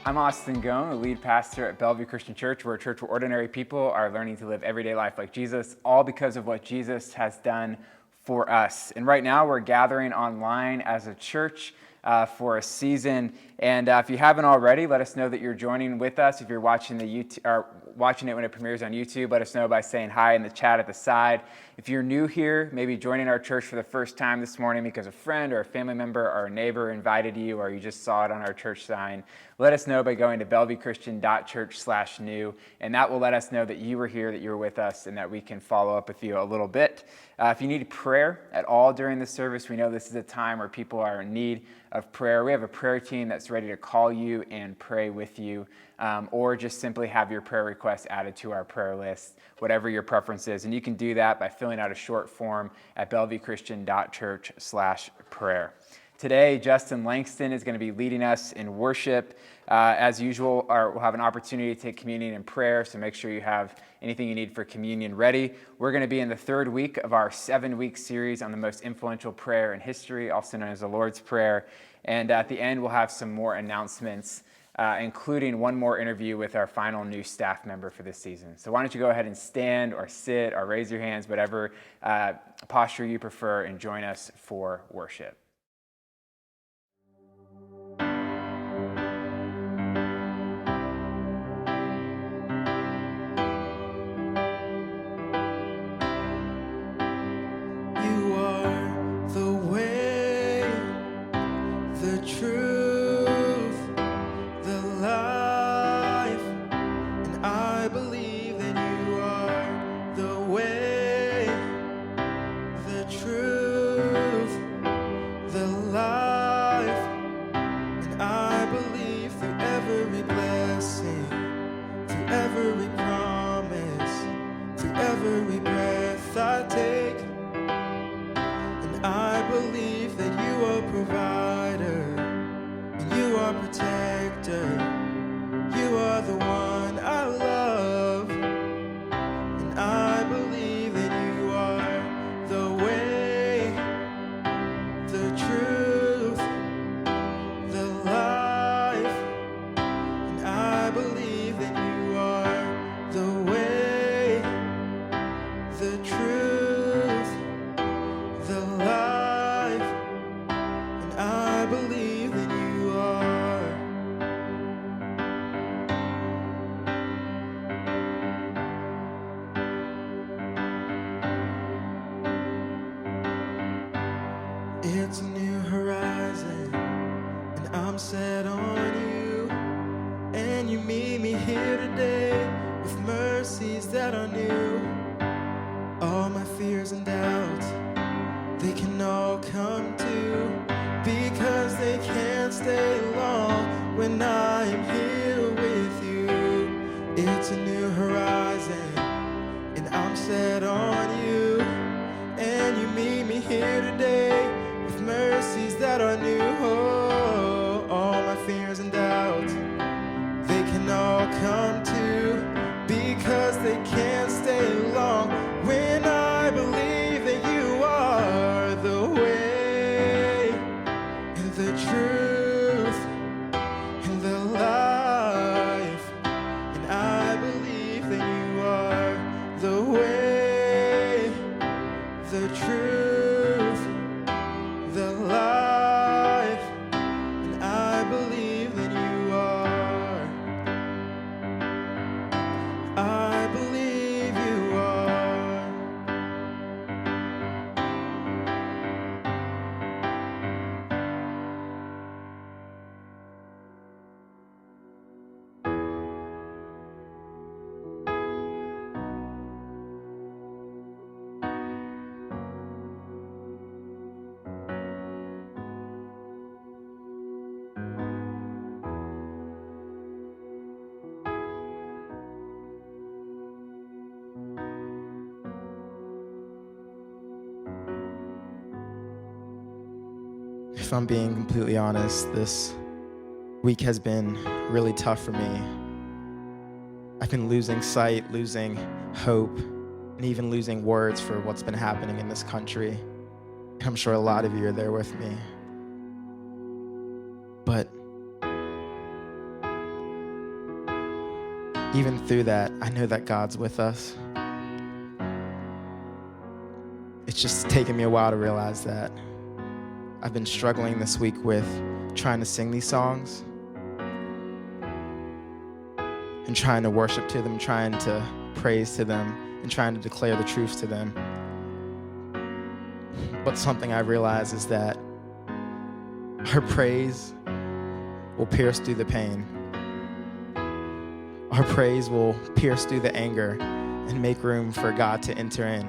I'm Austin Goen, the lead pastor at Bellevue Christian Church. We're a church where ordinary people are learning to live everyday life like Jesus, all because of what Jesus has done for us. And right now we're gathering online as a church for a season. And if you haven't already, let us know that you're joining with us. If you're watching watching it when it premieres on YouTube, let us know by saying hi in the chat at the side. If you're new here, maybe joining our church for the first time this morning because a friend or a family member or a neighbor invited you, or you just saw it on our church sign, let us know by going to bellevuechristian.church/new, and that will let us know that you were here, that you were with us, and that we can follow up with you a little bit. If you need prayer at all during the service, we know this is a time where people are in need of prayer. We have a prayer team that's ready to call you and pray with you, or just simply have your prayer requests added to our prayer list, whatever your preference is. And you can do that by filling out a short form at bellevuechristian.church/prayer. Today, Justin Langston is going to be leading us in worship. As usual, we'll have an opportunity to take communion and prayer, so make sure you have anything you need for communion ready. We're going to be in the third week of our 7-week series on the most influential prayer in history, also known as the Lord's Prayer. And at the end, we'll have some more announcements, including one more interview with our final new staff member for this season. So why don't you go ahead and stand or sit or raise your hands, whatever posture you prefer, and join us for worship. It's a new horizon, and I'm set on you, and you meet me here today with mercies that are new. All my fears and doubts, they can all come to, because they can't stay long when I am here with you. It's a new horizon, and I'm set on you, and you meet me here today with mercies that are new. Oh, all my fears and doubts, they can all come to, because they can't stay long when I believe that you are the way and the truth and the life, and I believe that you are the way, the truth, the life, and I believe that you are. I believe you are. If I'm being completely honest, this week has been really tough for me. I've been losing sight, losing hope, and even losing words for what's been happening in this country. I'm sure a lot of you are there with me. But even through that, I know that God's with us. It's just taken me a while to realize that. I've been struggling this week with trying to sing these songs and trying to worship to them, trying to praise to them, and trying to declare the truth to them. But something I realize is that our praise will pierce through the pain. Our praise will pierce through the anger and make room for God to enter in.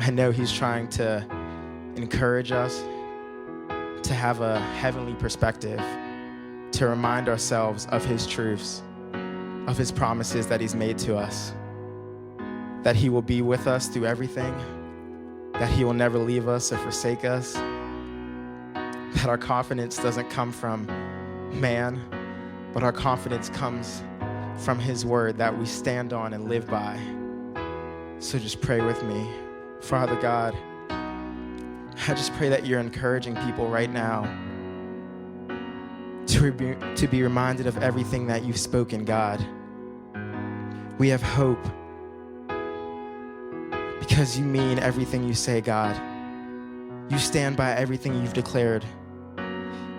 I know He's trying to encourage us to have a heavenly perspective, to remind ourselves of His truths, of His promises that He's made to us, that He will be with us through everything, that He will never leave us or forsake us, that our confidence doesn't come from man, but our confidence comes from His word that we stand on and live by. So just pray with me. Father God, I just pray that you're encouraging people right now to be reminded of everything that you've spoken, God. We have hope because you mean everything you say, God. You stand by everything you've declared.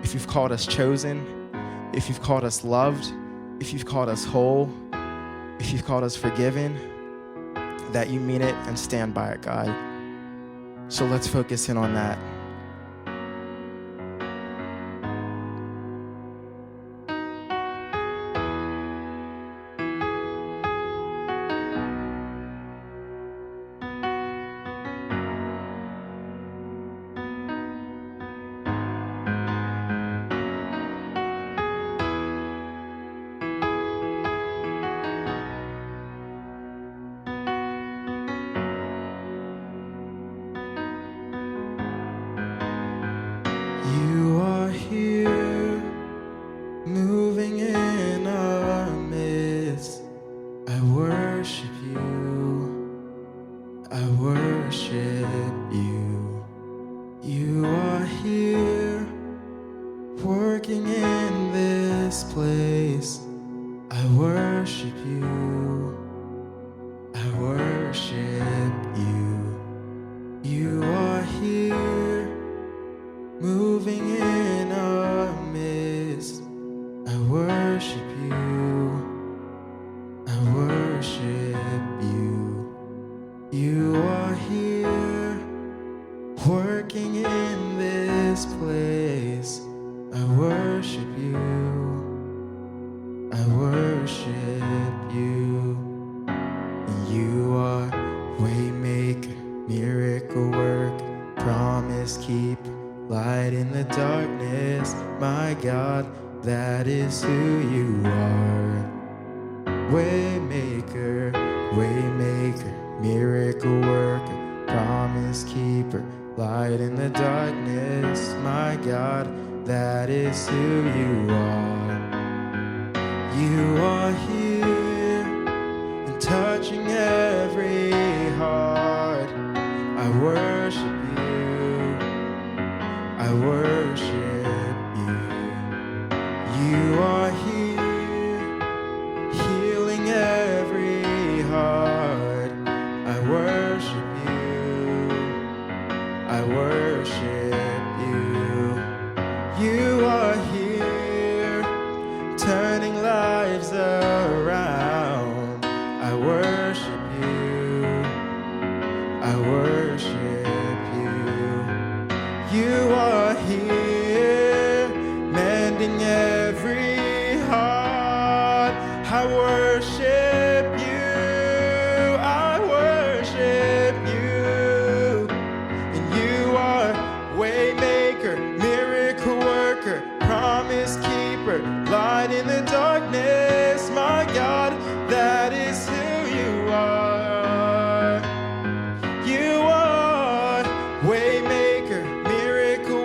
If you've called us chosen, if you've called us loved, if you've called us whole, if you've called us forgiven, that you mean it and stand by it, God. So let's focus in on that. You are here, moving in our midst. I worship you, I worship you. You are here, working in this place. I worship you, I worship you. You are here, moving in our midst. I worship you, I worship you. You are here, working in this place. I worship you, I worship you. You are waymaker, miracle work, promise keep, light in the darkness. My God, that is who you are. Waymaker, waymaker, miracle worker, promise keeper, light in the darkness. My God, that is who you are. You are here and touching every heart. I worship you, I worship you. You are here, healing every heart. I worship you, I worship you. You are here, turning lives around. I worship you, I worship you. You are here, mending every heart. I worship you, I worship you. And you are waymaker, miracle worker, promise keeper, light in the darkness. My God, that is who you are. You are waymaker, miracle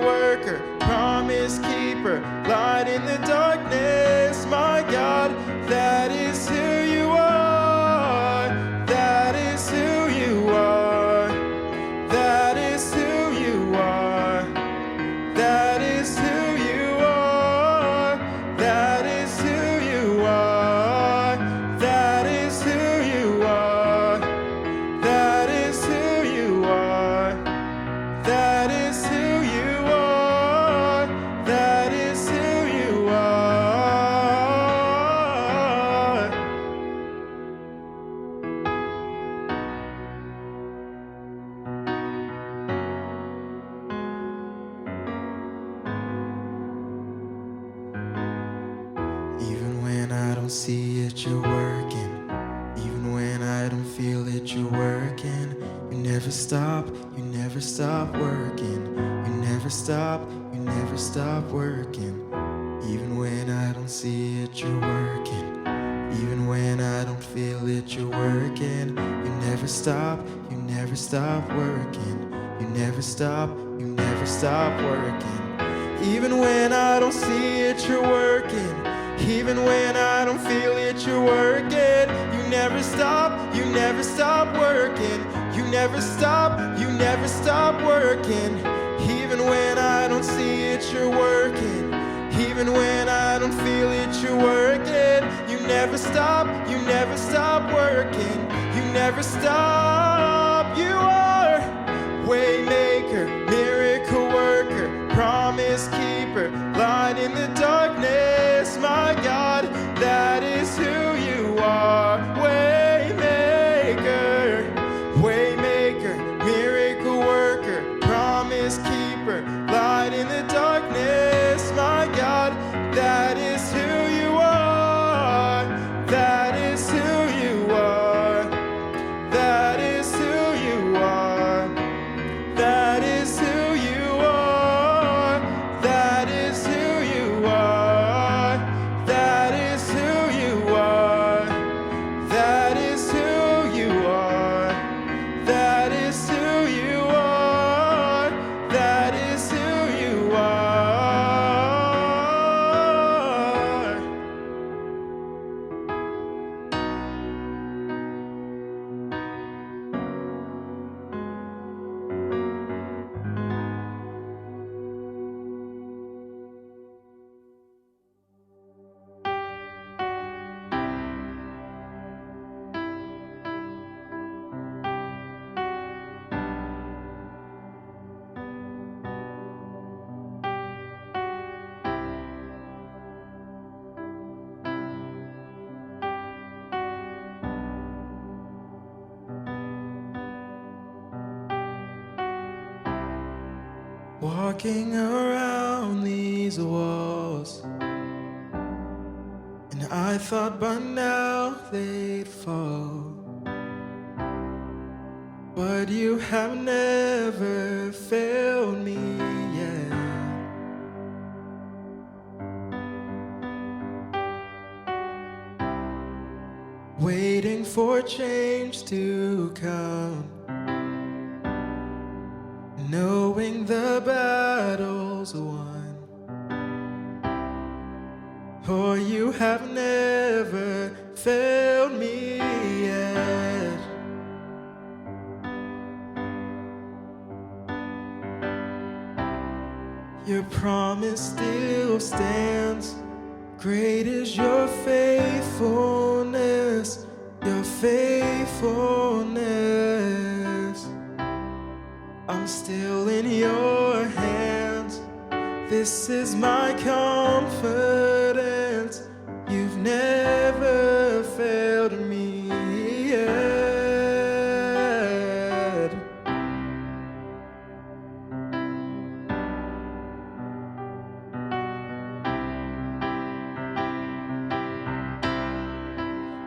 feel it, you're working. You never stop working. You never stop working. Even when I don't see it, you're working. Even when I don't feel it, you're working. You never stop working. You never stop working. Even when I don't see it, you're working. Even when I don't feel it, you're working. You never stop working. You never stop working. Even when I don't see it, you're working. Even when I don't feel it, you're working. You never stop working. You never stop. You are waymaker, miracle worker, promise keeper, light in the darkness. My God, that is who you are. Waymaker, miracle worker, promise keeper, light in the darkness. My God, that is who you are. That is who you are. That is who you are. That is who you are. That is who you are. That is who you are. That is who you are. That is who you are. That is who you are. Walking around these walls, and I thought by now they'd fall, but you have never failed me yet. Waiting for change to come, knowing the battle's won, for you have never failed me yet. Your promise still stands. Great is your faithfulness, your faithfulness. I'm still in your hands. This is my confidence. You've never failed me yet.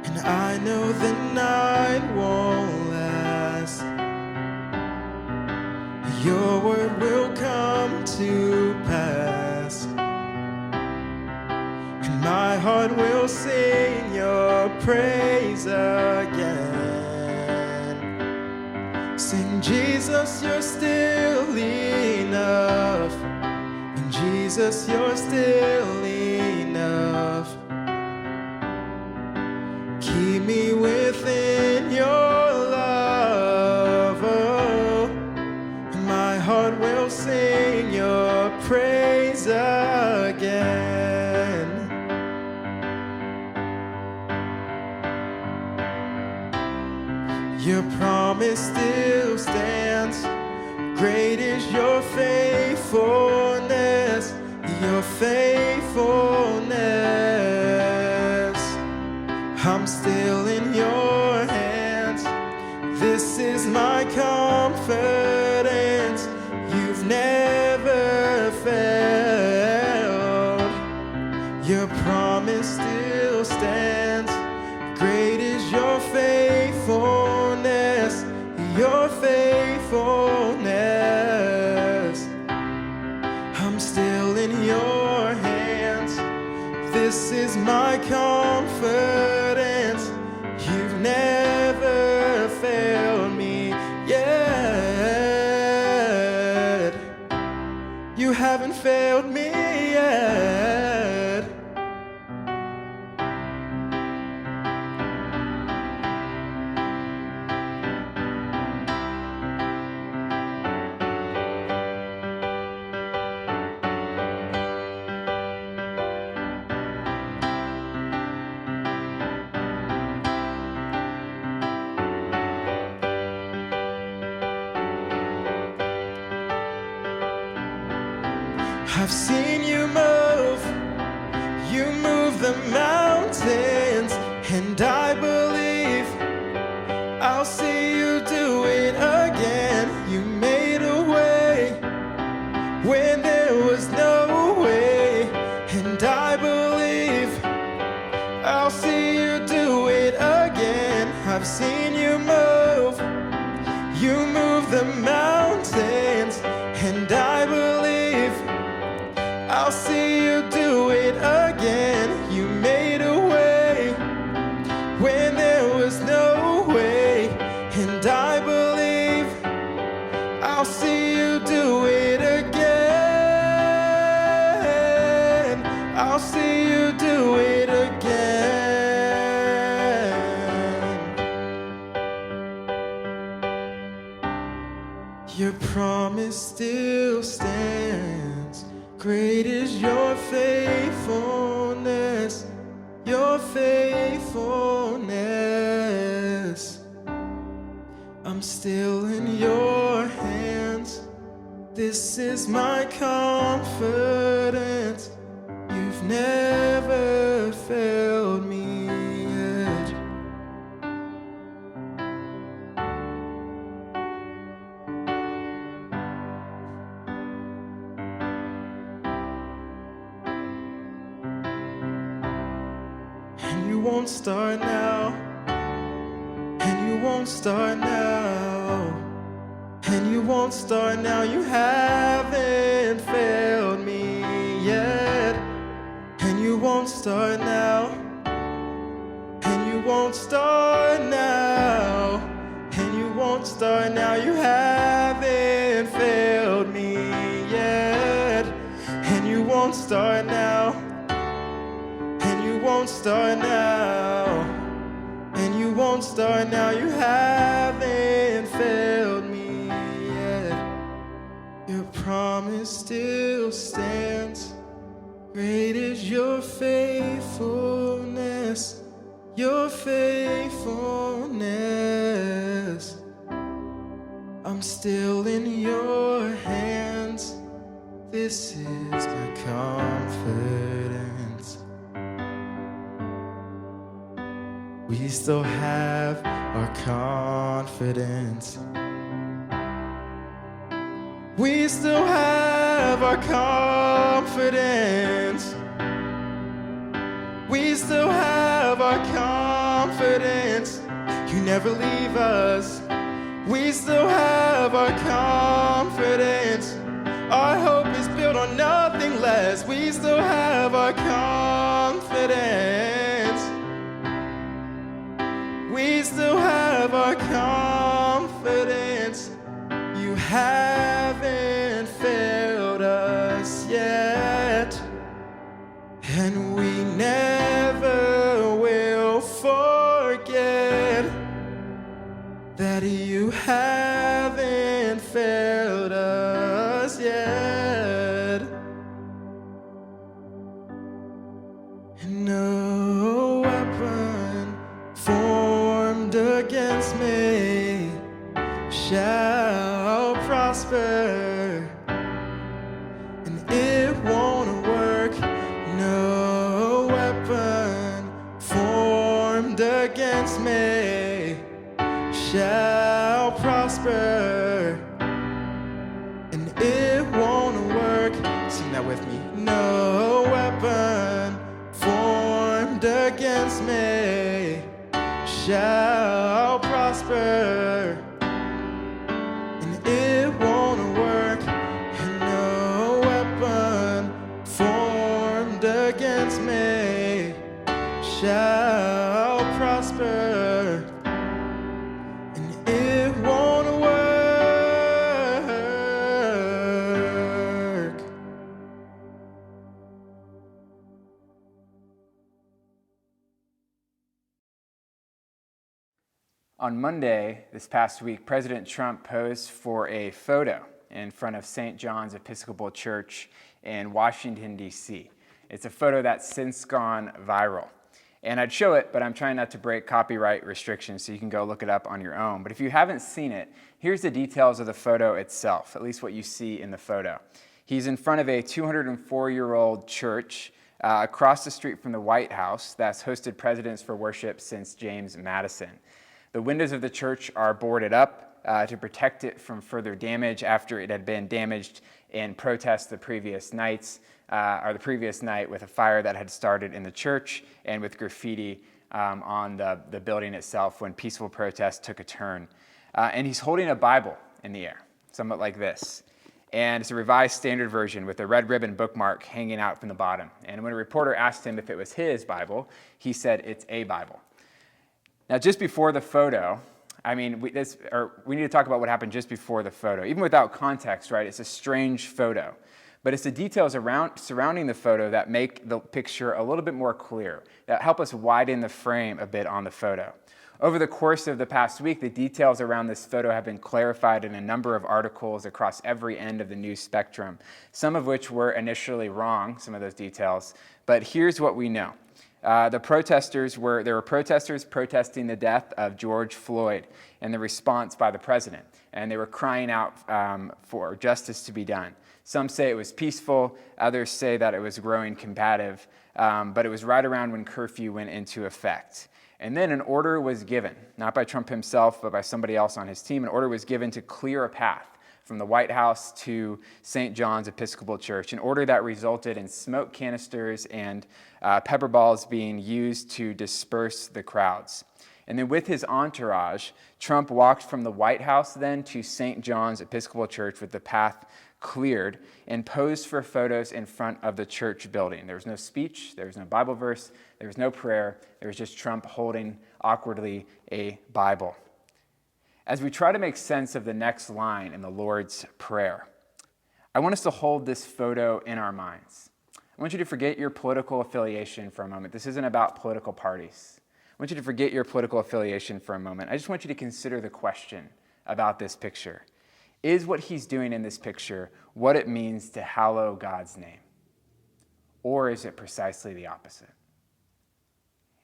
And I know the night won't last. Your word will come to pass, and my heart will sing your praise again. Sing, Jesus, you're still enough. And Jesus, you're still enough. Keep me within your love. Oh, my heart will sing your praise again. Your promise still stands. Great is your faithfulness, your faithfulness. I'm still in your hands. This is my confidence. You've never failed. Your promise still stands. Great is your faithfulness. failed me yet. I've seen you move the mountains, and I believe I'll see you do it again. You made a way when there was no way, and I believe I'll see you do it again. I've seen you move the mountains, and I believe I'll see you do it again. You made a way when there was no way, and I believe I'll see you do it again. I'll see you do it again. Your promise still stands. Great is your faithfulness, your faithfulness. I'm still in your hands. This is my confidence. You've never failed me yet. You won't start now, and you won't start now, and you won't start now. You haven't failed me yet, and you won't start now, and you won't start now, and you won't start now. You haven't failed me yet, and you won't start now. You won't start now, and you won't start now. You haven't failed me yet. Your promise still stands. Great is your faithfulness, your faithfulness. I'm still in your hands. This is my confidence. We still have our confidence. We still have our confidence. We still have our confidence. You never leave us. We still have our confidence. Our hope is built on nothing less. We still have our confidence. We still have our confidence. You haven't failed us yet, and we never will forget that you haven't failed us yet. And no weapon formed against me shall prosper, and it won't work. No weapon formed against me shall prosper, and it won't work. Sing that with me. No weapon formed against me shall prosper, and it won't work. And no weapon formed against me shall prosper, and it won't work. On Monday, this past week, President Trump posed for a photo in front of St. John's Episcopal Church in Washington, D.C. It's a photo that's since gone viral. And I'd show it, but I'm trying not to break copyright restrictions, so you can go look it up on your own. But if you haven't seen it, here's the details of the photo itself, at least what you see in the photo. He's in front of a 204-year-old church across the street from the White House that's hosted presidents for worship since James Madison. The windows of the church are boarded up to protect it from further damage after it had been damaged in protest the previous night with a fire that had started in the church and with graffiti on the building itself when peaceful protest took a turn. And he's holding a Bible in the air, somewhat like this. And it's a Revised Standard Version with a red ribbon bookmark hanging out from the bottom. And when a reporter asked him if it was his Bible, he said it's a Bible. Now, just before the photo, we need to talk about what happened just before the photo. Even without context, right, it's a strange photo. But it's the details surrounding the photo that make the picture a little bit more clear, that help us widen the frame a bit on the photo. Over the course of the past week, the details around this photo have been clarified in a number of articles across every end of the news spectrum, some of which were initially wrong, some of those details. But here's what we know. There were protesters protesting the death of George Floyd and the response by the president. And they were crying out for justice to be done. Some say it was peaceful, others say that it was growing combative, but it was right around when curfew went into effect. And then an order was given, not by Trump himself, but by somebody else on his team. An order was given to clear a path from the White House to St. John's Episcopal Church, an order that resulted in smoke canisters and pepper balls being used to disperse the crowds. And then with his entourage, Trump walked from the White House then to St. John's Episcopal Church with the path cleared and posed for photos in front of the church building. There was no speech, there was no Bible verse, there was no prayer, there was just Trump holding awkwardly a Bible. As we try to make sense of the next line in the Lord's Prayer, I want us to hold this photo in our minds. I want you to forget your political affiliation for a moment. This isn't about political parties. I want you to forget your political affiliation for a moment. I just want you to consider the question about this picture. Is what he's doing in this picture what it means to hallow God's name? Or is it precisely the opposite?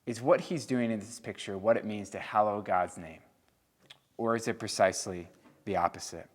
Is what he's doing in this picture what it means to hallow God's name? Or is it precisely the opposite?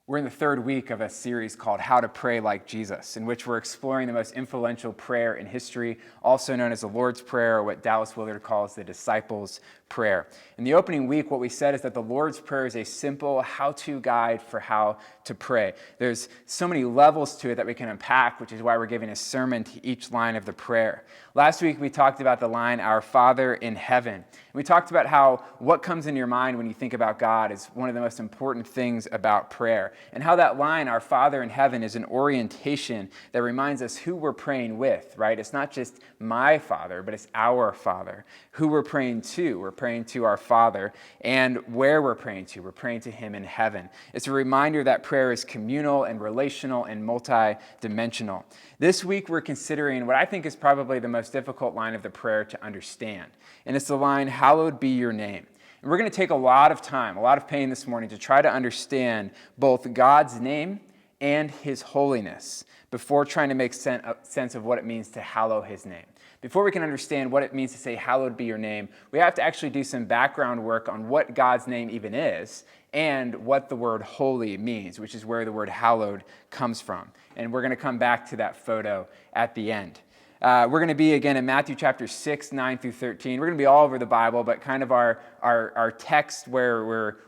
We're in the third week of a series called How to Pray Like Jesus, in which we're exploring the most influential prayer in history, also known as the Lord's Prayer, or what Dallas Willard calls the Disciples' Prayer. In the opening week, what we said is that the Lord's Prayer is a simple how-to guide for how to pray. There's so many levels to it that we can unpack, which is why we're giving a sermon to each line of the prayer. Last week, we talked about the line, Our Father in Heaven. And we talked about how what comes into your mind when you think about God is one of the most important things about prayer. And how that line, Our Father in Heaven, is an orientation that reminds us who we're praying with, right? It's not just my Father, but it's our Father. Who we're praying to. We're praying to our Father. And where we're praying to. We're praying to Him in heaven. It's a reminder that prayer is communal and relational and multi-dimensional. This week, we're considering what I think is probably the most difficult line of the prayer to understand. And it's the line, Hallowed be your name. And we're going to take a lot of time, a lot of pain this morning to try to understand both God's name and His holiness before trying to make sense of what it means to hallow His name. Before we can understand what it means to say, hallowed be your name, we have to actually do some background work on what God's name even is and what the word holy means, which is where the word hallowed comes from. And we're going to come back to that photo at the end. We're going to be, again, in Matthew chapter 6, 9 through 13. We're going to be all over the Bible, but kind of our text where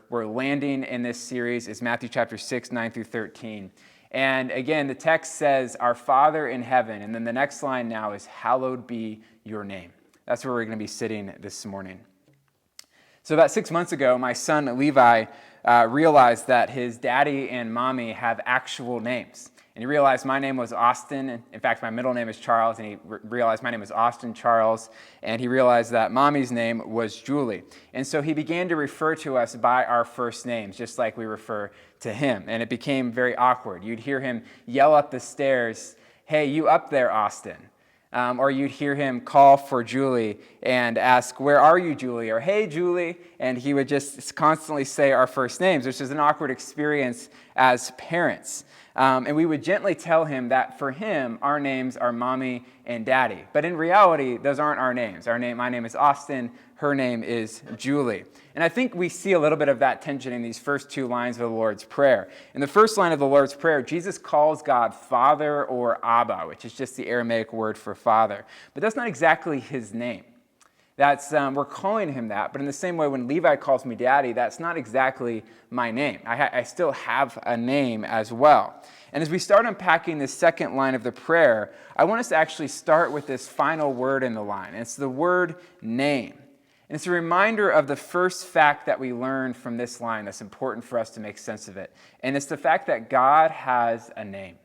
we're landing in this series is Matthew chapter 6, 9 through 13. And again, the text says, Our Father in heaven. And then the next line now is, Hallowed be your name. That's where we're going to be sitting this morning. So about 6 months ago, my son Levi realized that his daddy and mommy have actual names. And he realized my name was Austin. In fact, my middle name is Charles, and he realized my name was Austin Charles. And he realized that mommy's name was Julie. And so he began to refer to us by our first names, just like we refer to him. And it became very awkward. You'd hear him yell up the stairs, "Hey, you up there, Austin?" Or you'd hear him call for Julie and ask, "Where are you, Julie?" Or, "Hey, Julie." And he would just constantly say our first names, which is an awkward experience as parents. And we would gently tell him that for him, our names are Mommy and Daddy. But in reality, those aren't our names. My name is Austin. Her name is Julie. And I think we see a little bit of that tension in these first two lines of the Lord's Prayer. In the first line of the Lord's Prayer, Jesus calls God Father or Abba, which is just the Aramaic word for father. But that's not exactly his name. We're calling him that, but in the same way when Levi calls me Daddy, that's not exactly my name. I still have a name as well. And as we start unpacking this second line of the prayer, I want us to actually start with this final word in the line. It's the word name. And it's a reminder of the first fact that we learned from this line that's important for us to make sense of it. And it's the fact that God has a name.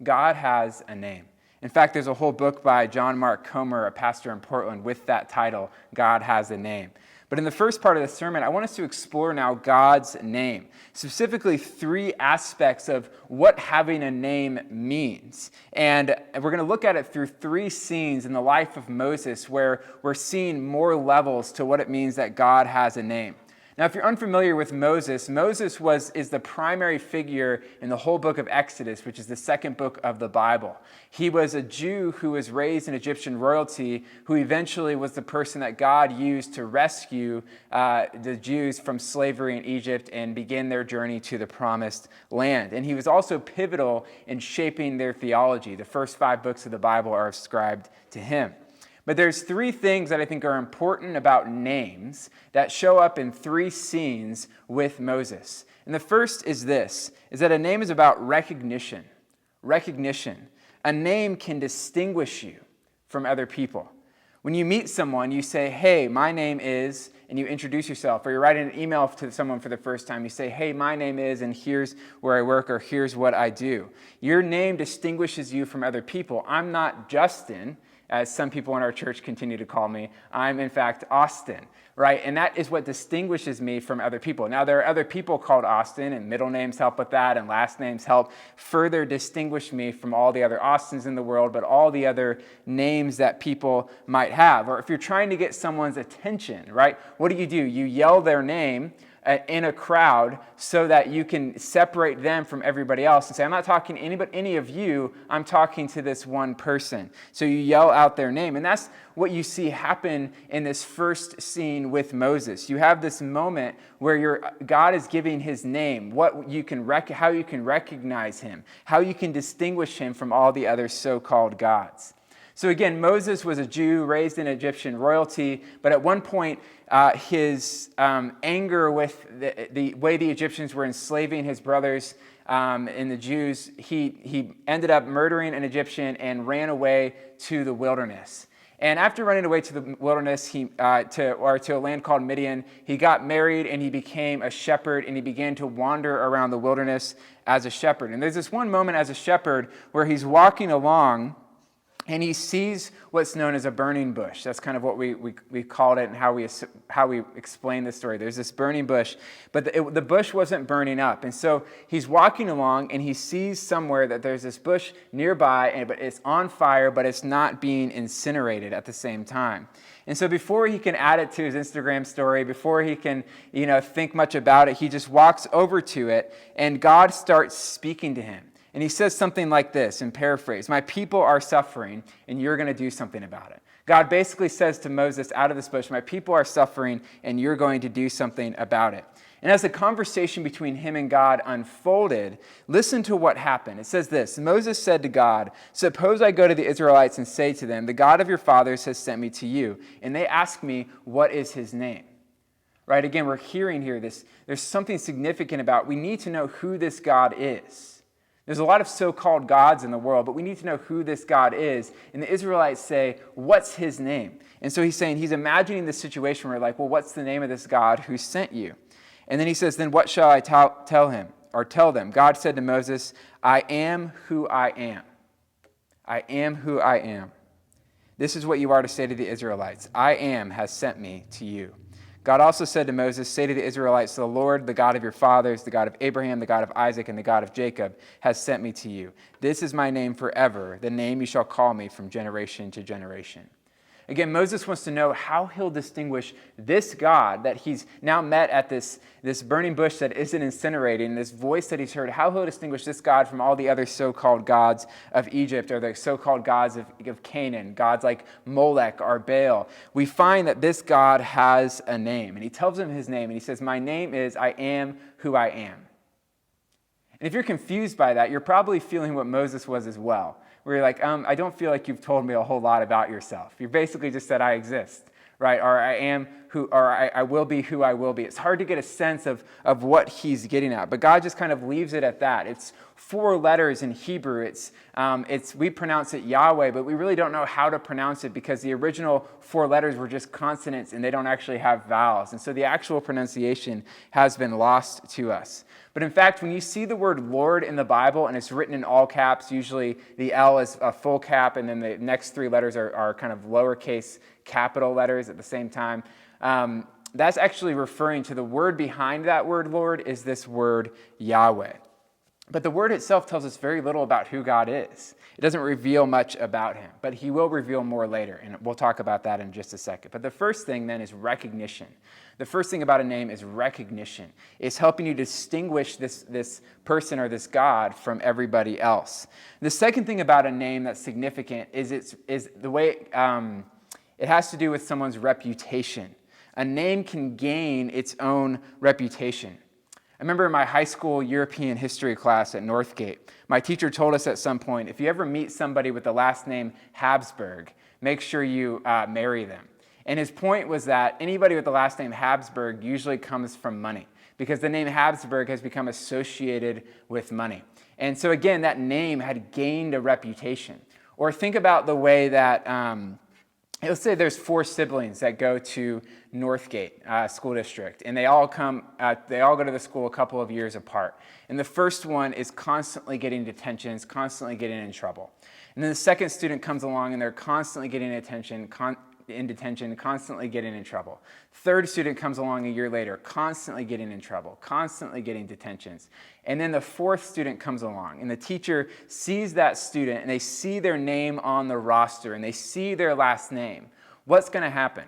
God has a name. In fact, there's a whole book by John Mark Comer, a pastor in Portland, with that title, God Has a Name. But in the first part of the sermon, I want us to explore now God's name, specifically three aspects of what having a name means. And we're going to look at it through three scenes in the life of Moses where we're seeing more levels to what it means that God has a name. Now, if you're unfamiliar with Moses, Moses is the primary figure in the whole book of Exodus, which is the second book of the Bible. He was a Jew who was raised in Egyptian royalty, who eventually was the person that God used to rescue the Jews from slavery in Egypt and begin their journey to the promised land. And he was also pivotal in shaping their theology. The first 5 books of the Bible are ascribed to him. But there's 3 things that I think are important about names that show up in 3 scenes with Moses. And the first is this, is that a name is about recognition. Recognition. A name can distinguish you from other people. When you meet someone, you say, "Hey, my name is," and you introduce yourself. Or you're writing an email to someone for the first time. You say, "Hey, my name is, and here's where I work," or "Here's what I do." Your name distinguishes you from other people. I'm not Justin, as some people in our church continue to call me. I'm, in fact, Austin, right? And that is what distinguishes me from other people. Now, there are other people called Austin, and middle names help with that, and last names help further distinguish me from all the other Austins in the world, but all the other names that people might have. Or if you're trying to get someone's attention, right? What do? You yell their name in a crowd so that you can separate them from everybody else and say, "I'm not talking to any of you, I'm talking to this one person." So you yell out their name. And that's what you see happen in this first scene with Moses. You have this moment where God is giving his name, how you can recognize him, how you can distinguish him from all the other so-called gods. So again, Moses was a Jew raised in Egyptian royalty, but at one point, his anger with the way the Egyptians were enslaving his brothers and the Jews, he ended up murdering an Egyptian and ran away to the wilderness. And after running away to the wilderness, to a land called Midian, he got married and he became a shepherd, and he began to wander around the wilderness as a shepherd. And there's this one moment as a shepherd where he's walking along, and he sees what's known as a burning bush. That's kind of what we called it and how we explain this story. There's this burning bush, but the bush wasn't burning up. And so he's walking along, and he sees somewhere that there's this bush nearby, but it's on fire, but it's not being incinerated at the same time. And so before he can add it to his Instagram story, before he can think much about it, he just walks over to it, and God starts speaking to him. And he says something like this, in paraphrase, "My people are suffering, and you're going to do something about it." God basically says to Moses out of this bush, "My people are suffering, and you're going to do something about it." And as the conversation between him and God unfolded, listen to what happened. It says this, "Moses said to God, 'Suppose I go to the Israelites and say to them, the God of your fathers has sent me to you, and they ask me, what is his name?'" Right? Again, we're hearing here there's something significant about we need to know who this God is. There's a lot of so-called gods in the world, but we need to know who this God is. And the Israelites say, "What's his name?" And so he's imagining this situation where like, well, what's the name of this God who sent you? And then he says, "Then what shall I tell him or tell them?" God said to Moses, "I am who I am. I am who I am. This is what you are to say to the Israelites. I am has sent me to you." God also said to Moses, say to the Israelites, the Lord, the God of your fathers, the God of Abraham, the God of Isaac, and the God of Jacob, has sent me to you. This is my name forever, the name you shall call me from generation to generation. Again, Moses wants to know how he'll distinguish this God that he's now met at this burning bush that isn't incinerating, this voice that he's heard, how he'll distinguish this God from all the other so-called gods of Egypt or the so-called gods of Canaan, gods like Molech or Baal. We find that this God has a name, and he tells him his name, and he says, my name is I am who I am. And if you're confused by that, you're probably feeling what Moses was as well, where you're like, I don't feel like you've told me a whole lot about yourself. You basically just said, I exist, right? Or I am who, or I will be who I will be. It's hard to get a sense of what he's getting at, but God just kind of leaves it at that. It's 4 letters in Hebrew. We pronounce it Yahweh, but we really don't know how to pronounce it because the original 4 letters were just consonants and they don't actually have vowels. And so the actual pronunciation has been lost to us. But in fact, when you see the word Lord in the Bible and it's written in all caps, usually the L is a full cap and then the next 3 letters are kind of lowercase capital letters at the same time. That's actually referring to the word behind that word Lord is this word Yahweh. But the word itself tells us very little about who God is. It doesn't reveal much about him, but he will reveal more later, and we'll talk about that in just a second. But the first thing then is recognition. The first thing about a name is recognition. It's helping you distinguish this person or this God from everybody else. The second thing about a name that's significant is the way it has to do with someone's reputation. A name can gain its own reputation. I remember in my high school European history class at Northgate, my teacher told us at some point, if you ever meet somebody with the last name Habsburg, make sure you marry them. And his point was that anybody with the last name Habsburg usually comes from money because the name Habsburg has become associated with money. And so again, that name had gained a reputation. Or think about the way that, let's say there's 4 siblings that go to Northgate School District, and they all go to the school a couple of years apart. And the first one is constantly getting detentions, constantly getting in trouble. And then the second student comes along, and they're constantly getting in detention, constantly getting in trouble. Third student comes along a year later, constantly getting in trouble, constantly getting detentions. And then the 4th student comes along, and the teacher sees that student, and they see their name on the roster, and they see their last name. What's going to happen?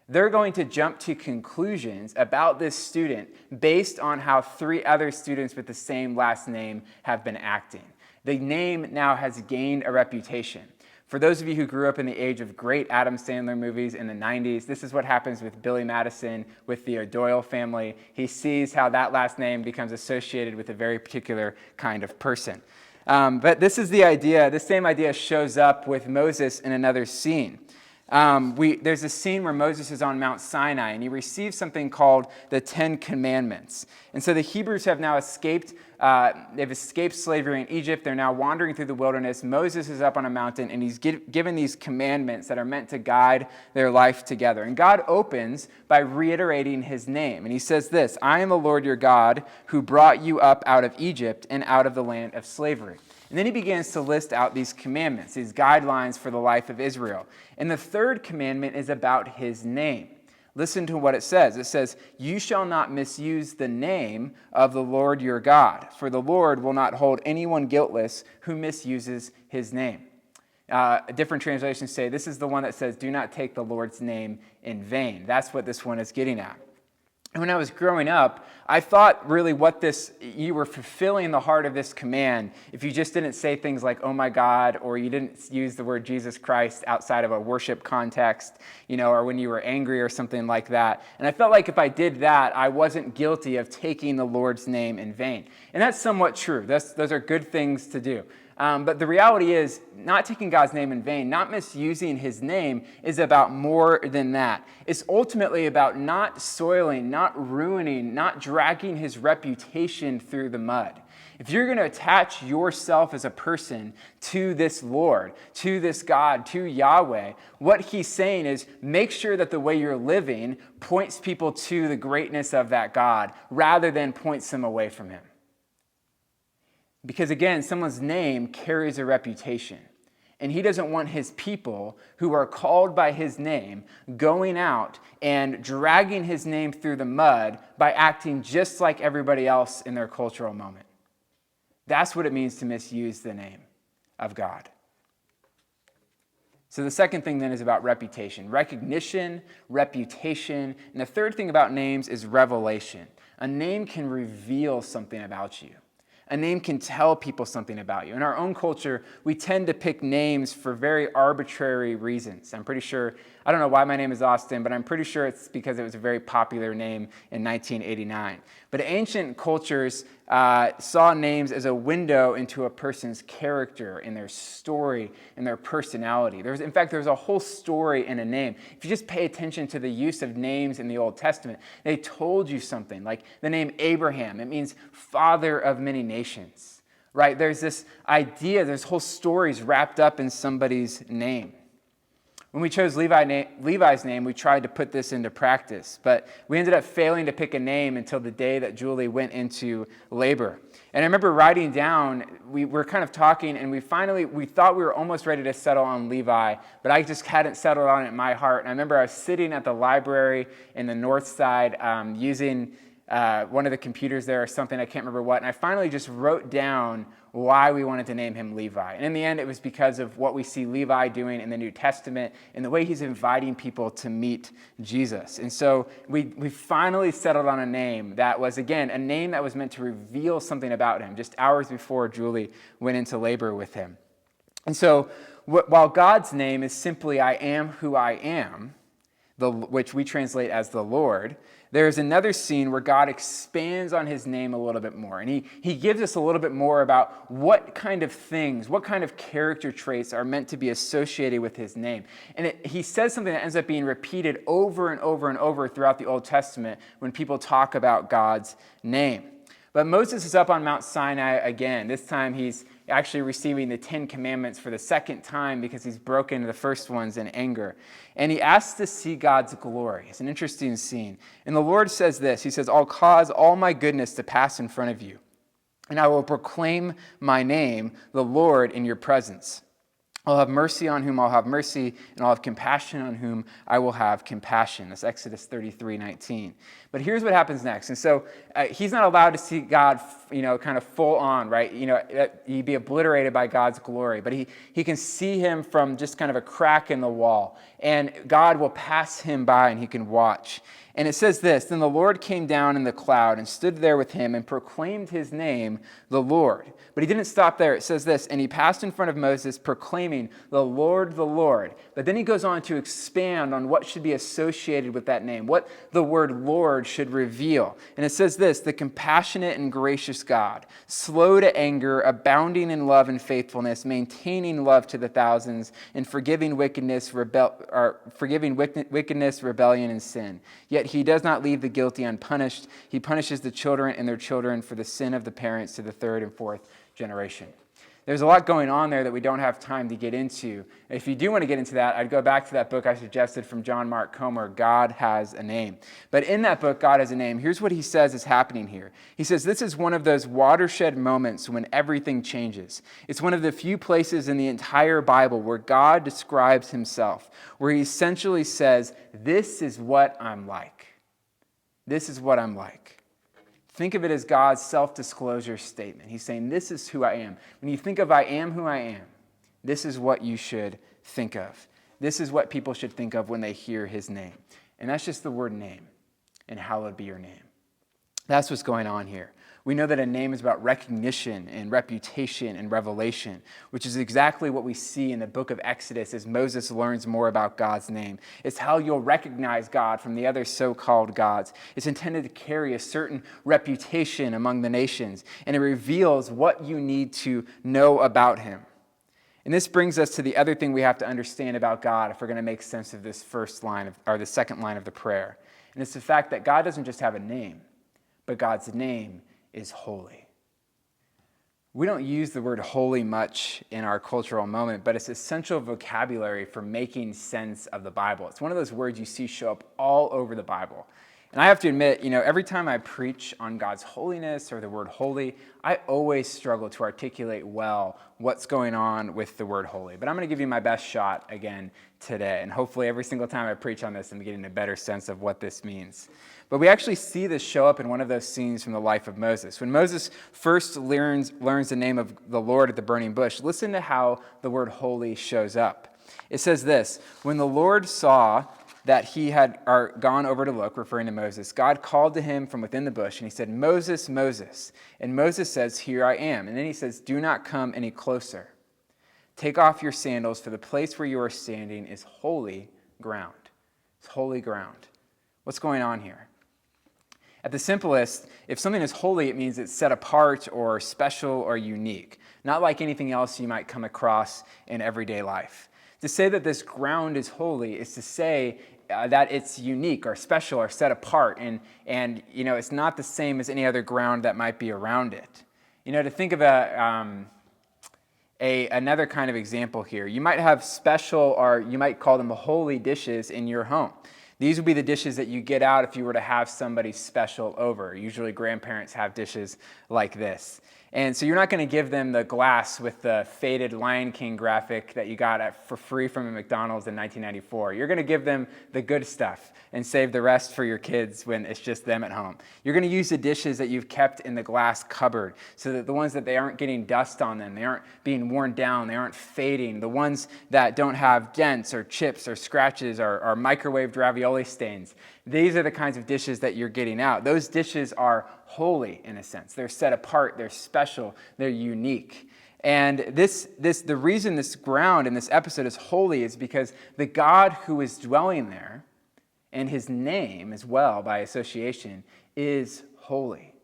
They're going to jump to conclusions about this student based on how 3 other students with the same last name have been acting. The name now has gained a reputation. For those of you who grew up in the age of great Adam Sandler movies in the 90s, this is what happens with Billy Madison, with the O'Doyle family. He sees how that last name becomes associated with a very particular kind of person. But this is the idea. This same idea shows up with Moses in another scene. There's a scene where Moses is on Mount Sinai and he receives something called the 10 Commandments. And so the Hebrews have now escaped slavery in Egypt. They're now wandering through the wilderness. Moses is up on a mountain and he's given these commandments that are meant to guide their life together. And God opens by reiterating his name. And he says this, I am the Lord your God who brought you up out of Egypt and out of the land of slavery. And then he begins to list out these commandments, these guidelines for the life of Israel. And the 3rd commandment is about his name. Listen to what it says. It says, you shall not misuse the name of the Lord your God, for the Lord will not hold anyone guiltless who misuses his name. Different translations say, this is the one that says, do not take the Lord's name in vain. That's what this one is getting at. And when I was growing up, I thought really you were fulfilling the heart of this command if you just didn't say things like, oh my God, or you didn't use the word Jesus Christ outside of a worship context, or when you were angry or something like that. And I felt like if I did that, I wasn't guilty of taking the Lord's name in vain. And that's somewhat true. Those are good things to do. But the reality is, not taking God's name in vain, not misusing his name, is about more than that. It's ultimately about not soiling, not ruining, not dragging his reputation through the mud. If you're going to attach yourself as a person to this Lord, to this God, to Yahweh, what he's saying is make sure that the way you're living points people to the greatness of that God rather than points them away from him. Because again, someone's name carries a reputation. And he doesn't want his people who are called by his name going out and dragging his name through the mud by acting just like everybody else in their cultural moment. That's what it means to misuse the name of God. So the second thing then is about reputation. Recognition, reputation. And the third thing about names is revelation. A name can reveal something about you. A name can tell people something about you. In our own culture, we tend to pick names for very arbitrary reasons. I'm pretty sure, I don't know why my name is Austin, but I'm pretty sure it's because it was a very popular name in 1989. But ancient cultures saw names as a window into a person's character, in their story, in their personality. In fact, there's a whole story in a name. If you just pay attention to the use of names in the Old Testament, they told you something. Like the name Abraham, it means father of many nations, right? There's this idea, there's whole stories wrapped up in somebody's name. When we chose Levi's name, we tried to put this into practice, but we ended up failing to pick a name until the day that Julie went into labor. And I remember writing down, we were kind of talking, and we thought we were almost ready to settle on Levi, but I just hadn't settled on it in my heart. And I remember I was sitting at the library in the north side using one of the computers there or something, I can't remember what, and I finally just wrote down why we wanted to name him Levi. And in the end, it was because of what we see Levi doing in the New Testament and the way he's inviting people to meet Jesus. And so we finally settled on a name that was, again, a name that was meant to reveal something about him, just hours before Julie went into labor with him. And so while God's name is simply I am who I am, which we translate as the Lord, there's another scene where God expands on his name a little bit more. And he gives us a little bit more about what kind of things, what kind of character traits are meant to be associated with his name. And he says something that ends up being repeated over and over and over throughout the Old Testament when people talk about God's name. But Moses is up on Mount Sinai again. This time he's actually receiving the 10 Commandments for the second time because he's broken the first ones in anger. And he asks to see God's glory. It's an interesting scene. And the Lord says this. He says, I'll cause all my goodness to pass in front of you, and I will proclaim my name, the Lord, in your presence. I'll have mercy on whom I'll have mercy, and I'll have compassion on whom I will have compassion. That's Exodus 33:19. But here's what happens next. And so he's not allowed to see God, kind of full on, right? He'd be obliterated by God's glory. But he can see him from just kind of a crack in the wall. And God will pass him by, and he can watch. And it says this, Then the Lord came down in the cloud and stood there with him and proclaimed his name, the Lord. But he didn't stop there. It says this, And he passed in front of Moses, proclaiming, the Lord, the Lord. But then he goes on to expand on what should be associated with that name, what the word Lord should reveal. And it says this, The compassionate and gracious God, slow to anger, abounding in love and faithfulness, maintaining love to the thousands, and forgiving wickedness, rebellion, and sin. Yet he does not leave the guilty unpunished. He punishes the children and their children for the sin of the parents to the third and fourth generation. There's a lot going on there that we don't have time to get into. If you do want to get into that, I'd go back to that book I suggested from John Mark Comer, God Has a Name. But in that book, God Has a Name, here's what he says is happening here. He says, this is one of those watershed moments when everything changes. It's one of the few places in the entire Bible where God describes himself, where he essentially says, this is what I'm like. This is what I'm like. Think of it as God's self-disclosure statement. He's saying, this is who I am. When you think of I am who I am, this is what you should think of. This is what people should think of when they hear his name. And that's just the word name. And hallowed be your name. That's what's going on here. We know that a name is about recognition and reputation and revelation, which is exactly what we see in the book of Exodus as Moses learns more about God's name. It's how you'll recognize God from the other so-called gods. It's intended to carry a certain reputation among the nations, and it reveals what you need to know about him. And this brings us to the other thing we have to understand about God if we're going to make sense of this first line, or the second line of the prayer. And it's the fact that God doesn't just have a name, but God's name is holy. We don't use the word holy much in our cultural moment, but it's essential vocabulary for making sense of the Bible. It's one of those words you see show up all over the Bible. And I have to admit, every time I preach on God's holiness or the word holy, I always struggle to articulate well what's going on with the word holy. But I'm going to give you my best shot again today. And hopefully every single time I preach on this, I'm getting a better sense of what this means. But we actually see this show up in one of those scenes from the life of Moses. When Moses first learns the name of the Lord at the burning bush, listen to how the word holy shows up. It says this: when the Lord saw that he had gone over to look, referring to Moses, God called to him from within the bush, and he said, "Moses, Moses." And Moses says, "Here I am." And then he says, "Do not come any closer. Take off your sandals, for the place where you are standing is holy ground." It's holy ground. What's going on here? At the simplest, if something is holy, it means it's set apart or special or unique, not like anything else you might come across in everyday life. To say that this ground is holy is to say that it's unique or special or set apart, and it's not the same as any other ground that might be around it. To think of another kind of example here, you might have special, or you might call them holy dishes in your home. These would be the dishes that you get out if you were to have somebody special over. Usually grandparents have dishes like this. And so you're not going to give them the glass with the faded Lion King graphic that you got for free from a McDonald's in 1994. You're going to give them the good stuff and save the rest for your kids when it's just them at home. You're going to use the dishes that you've kept in the glass cupboard so that the ones that they aren't getting dust on them, they aren't being worn down, they aren't fading. The ones that don't have dents or chips or scratches or microwaved ravioli stains. These are the kinds of dishes that you're getting out. Those dishes are holy in a sense. They're set apart, they're special, they're unique. And the reason this ground in this episode is holy is because the God who is dwelling there, and his name as well by association, is holy.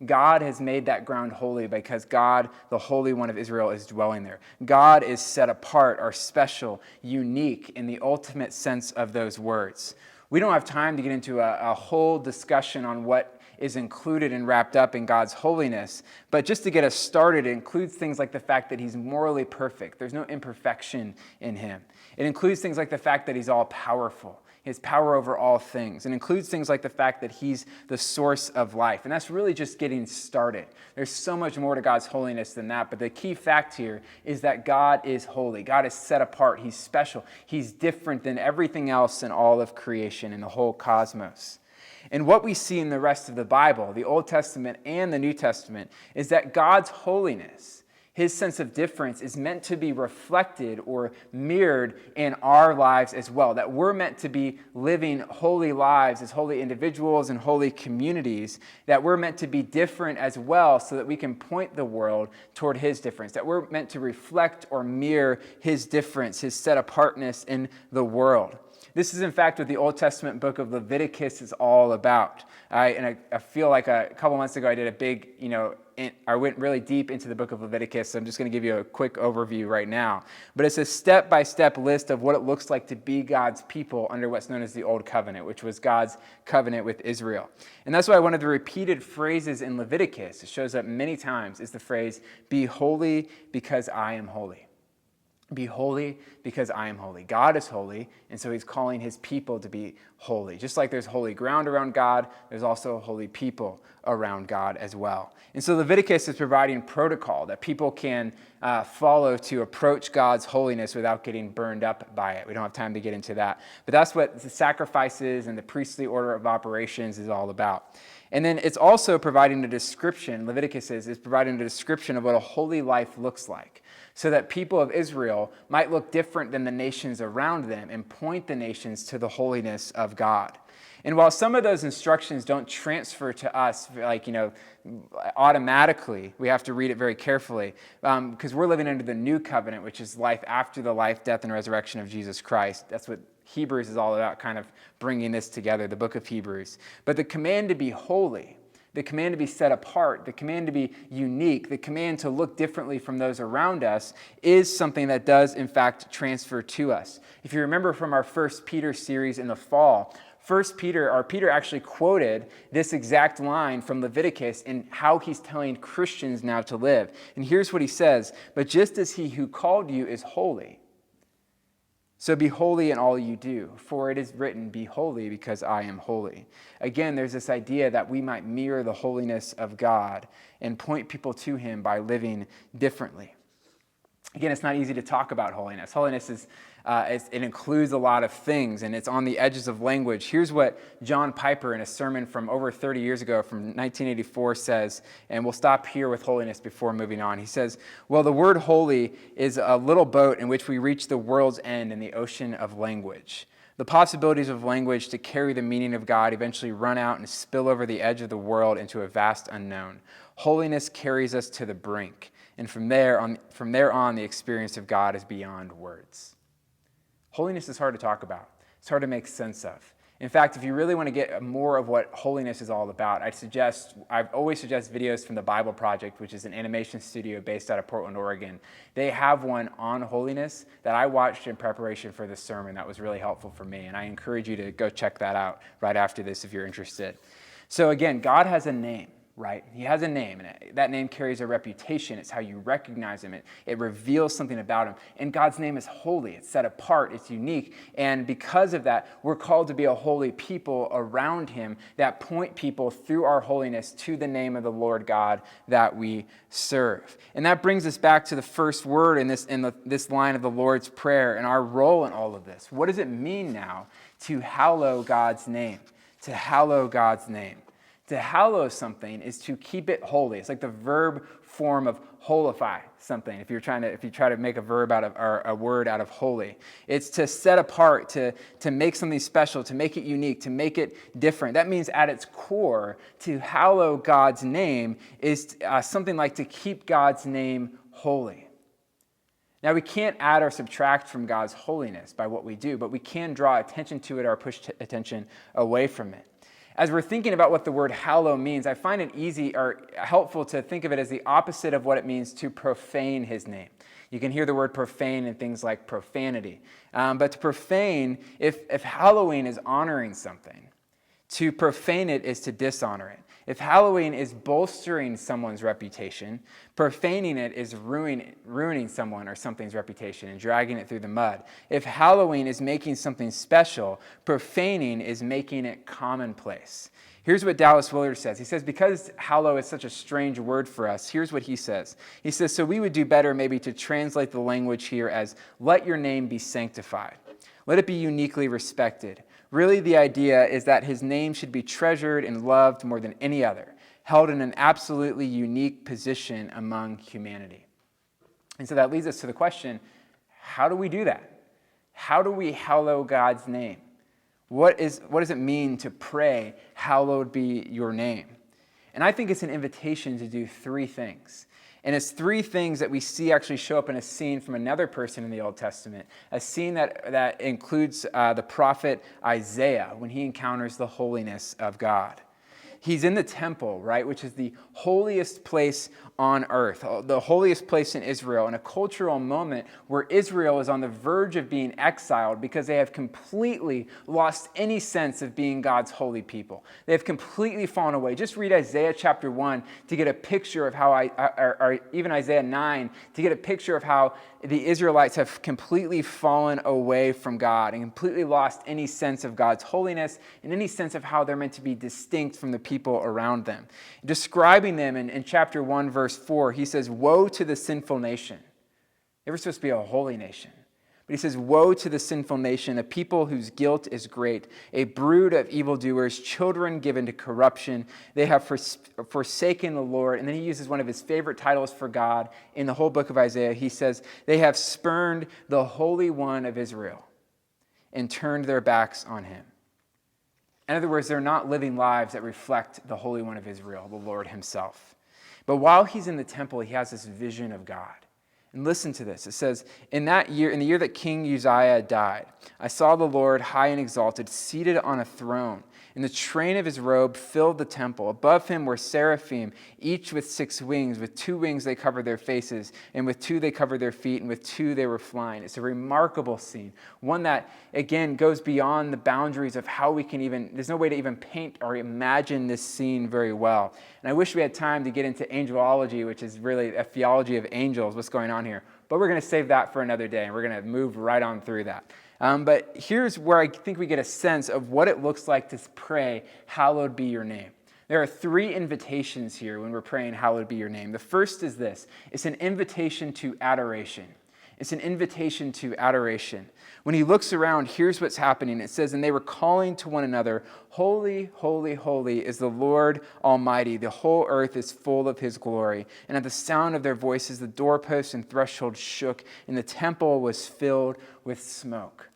God has made that ground holy because God, the Holy One of Israel, is dwelling there. God is set apart or special, unique in the ultimate sense of those words. We don't have time to get into a whole discussion on what is included and wrapped up in God's holiness, but just to get us started, it includes things like the fact that he's morally perfect. There's no imperfection in him. It includes things like the fact that he's all-powerful. He has power over all things. It includes things like the fact that he's the source of life. And that's really just getting started. There's so much more to God's holiness than that. But the key fact here is that God is holy. God is set apart. He's special. He's different than everything else in all of creation, in the whole cosmos. And what we see in the rest of the Bible, the Old Testament and the New Testament, is that God's holiness, his sense of difference, is meant to be reflected or mirrored in our lives as well. That we're meant to be living holy lives as holy individuals and holy communities. That we're meant to be different as well so that we can point the world toward his difference. That we're meant to reflect or mirror his difference, his set apartness in the world. This is, in fact, what the Old Testament book of Leviticus is all about. I feel like a couple months ago I did a big, I went really deep into the book of Leviticus, so I'm just going to give you a quick overview right now. But it's a step-by-step list of what it looks like to be God's people under what's known as the Old Covenant, which was God's covenant with Israel. And that's why one of the repeated phrases in Leviticus, it shows up many times, is the phrase, "Be holy because I am holy." Be holy because I am holy. God is holy, and so he's calling his people to be holy. Just like there's holy ground around God, there's also holy people around God as well. And so Leviticus is providing protocol that people can follow to approach God's holiness without getting burned up by it. We don't have time to get into that. But that's what the sacrifices and the priestly order of operations is all about. And then it's also providing a description, Leviticus is providing a description of what a holy life looks like, so that people of Israel might look different than the nations around them and point the nations to the holiness of God. And while some of those instructions don't transfer to us, automatically, we have to read it very carefully, because we're living under the new covenant, which is life after the life, death, and resurrection of Jesus Christ. That's what Hebrews is all about, kind of bringing this together, the book of Hebrews. But the command to be holy, the command to be set apart, the command to be unique, the command to look differently from those around us is something that does, in fact, transfer to us. If you remember from our 1 Peter series in the fall, Peter actually quoted this exact line from Leviticus in how he's telling Christians now to live. And here's what he says: "But just as he who called you is holy, So be holy in all you do, for it is written, be holy because I am holy. Again, there's this idea that we might mirror the holiness of God and point people to him by living differently. Again, it's not easy to talk about holiness. Holiness it includes a lot of things, and it's on the edges of language. Here's what John Piper, in a sermon from over 30 years ago, from 1984, says, and we'll stop here with holiness before moving on. He says, well, the word holy is a little boat in which we reach the world's end in the ocean of language. The possibilities of language to carry the meaning of God eventually run out and spill over the edge of the world into a vast unknown. Holiness carries us to the brink. And from there on, the experience of God is beyond words. Holiness is hard to talk about. It's hard to make sense of. In fact, if you really want to get more of what holiness is all about, I've always suggest videos from the Bible Project, which is an animation studio based out of Portland, Oregon. They have one on holiness that I watched in preparation for this sermon that was really helpful for me, and I encourage you to go check that out right after this if you're interested. So again, God has a name. Right? He has a name, and that name carries a reputation. It's how you recognize him. It reveals something about him. And God's name is holy. It's set apart. It's unique. And because of that, we're called to be a holy people around him that point people through our holiness to the name of the Lord God that we serve. And that brings us back to the first word in this line of the Lord's Prayer and our role in all of this. What does it mean now to hallow God's name? To hallow God's name. To hallow something is to keep it holy. It's like the verb form of holify something. If you try to make a verb out of or a word out of holy, it's to set apart, to make something special, to make it unique, to make it different. That means at its core, to hallow God's name is something like to keep God's name holy. Now, we can't add or subtract from God's holiness by what we do, but we can draw attention to it or push attention away from it. As we're thinking about what the word hallow means, I find it easy or helpful to think of it as the opposite of what it means to profane his name. You can hear the word profane in things like profanity. But to profane, if hallowing is honoring something, to profane it is to dishonor it. If hallowing is bolstering someone's reputation, profaning it is ruining someone or something's reputation and dragging it through the mud. If hallowing is making something special, profaning is making it commonplace. Here's what Dallas Willard says. He says, because hallow is such a strange word for us, here's what he says. He says, so we would do better maybe to translate the language here as, let your name be sanctified. Let it be uniquely respected. Really, the idea is that his name should be treasured and loved more than any other, held in an absolutely unique position among humanity. And so that leads us to the question, how do we do that? How do we hallow God's name? What does it mean to pray, hallowed be your name? And I think it's an invitation to do three things. And it's three things that we see actually show up in a scene from another person in the Old Testament, a scene that includes the prophet Isaiah when he encounters the holiness of God. He's in the temple, right, which is the holiest place on earth, the holiest place in Israel, in a cultural moment where Israel is on the verge of being exiled because they have completely lost any sense of being God's holy people. They have completely fallen away. Just read Isaiah chapter 1 to get a picture of how, or even Isaiah 9, to get a picture of how the Israelites have completely fallen away from God and completely lost any sense of God's holiness and any sense of how they're meant to be distinct from the people around them. Describing them in chapter 1, verse 4, he says, woe to the sinful nation. They were supposed to be a holy nation. But he says, woe to the sinful nation, a people whose guilt is great, a brood of evildoers, children given to corruption. They have forsaken the Lord. And then he uses one of his favorite titles for God in the whole book of Isaiah. He says, they have spurned the Holy One of Israel and turned their backs on him. In other words, they're not living lives that reflect the Holy One of Israel, the Lord himself. But while he's in the temple, he has this vision of God. And listen to this. It says, in the year that King Uzziah died, I saw the Lord high and exalted, seated on a throne, and the train of his robe filled the temple. Above him were seraphim, each with 6 wings. With 2 wings they covered their faces, and with 2 they covered their feet, and with 2 they were flying. It's a remarkable scene, one that, again, goes beyond the boundaries of how we can there's no way to even paint or imagine this scene very well. And I wish we had time to get into angelology, which is really a theology of angels, what's going on here. But we're going to save that for another day, and we're going to move right on through that. But here's where I think we get a sense of what it looks like to pray, hallowed be your name. There are 3 invitations here when we're praying, hallowed be your name. The first is this. It's an invitation to adoration. It's an invitation to adoration. When he looks around, here's what's happening. It says, and they were calling to one another, holy, holy, holy is the Lord Almighty. The whole earth is full of his glory. And at the sound of their voices, the doorposts and thresholds shook, and the temple was filled with smoke.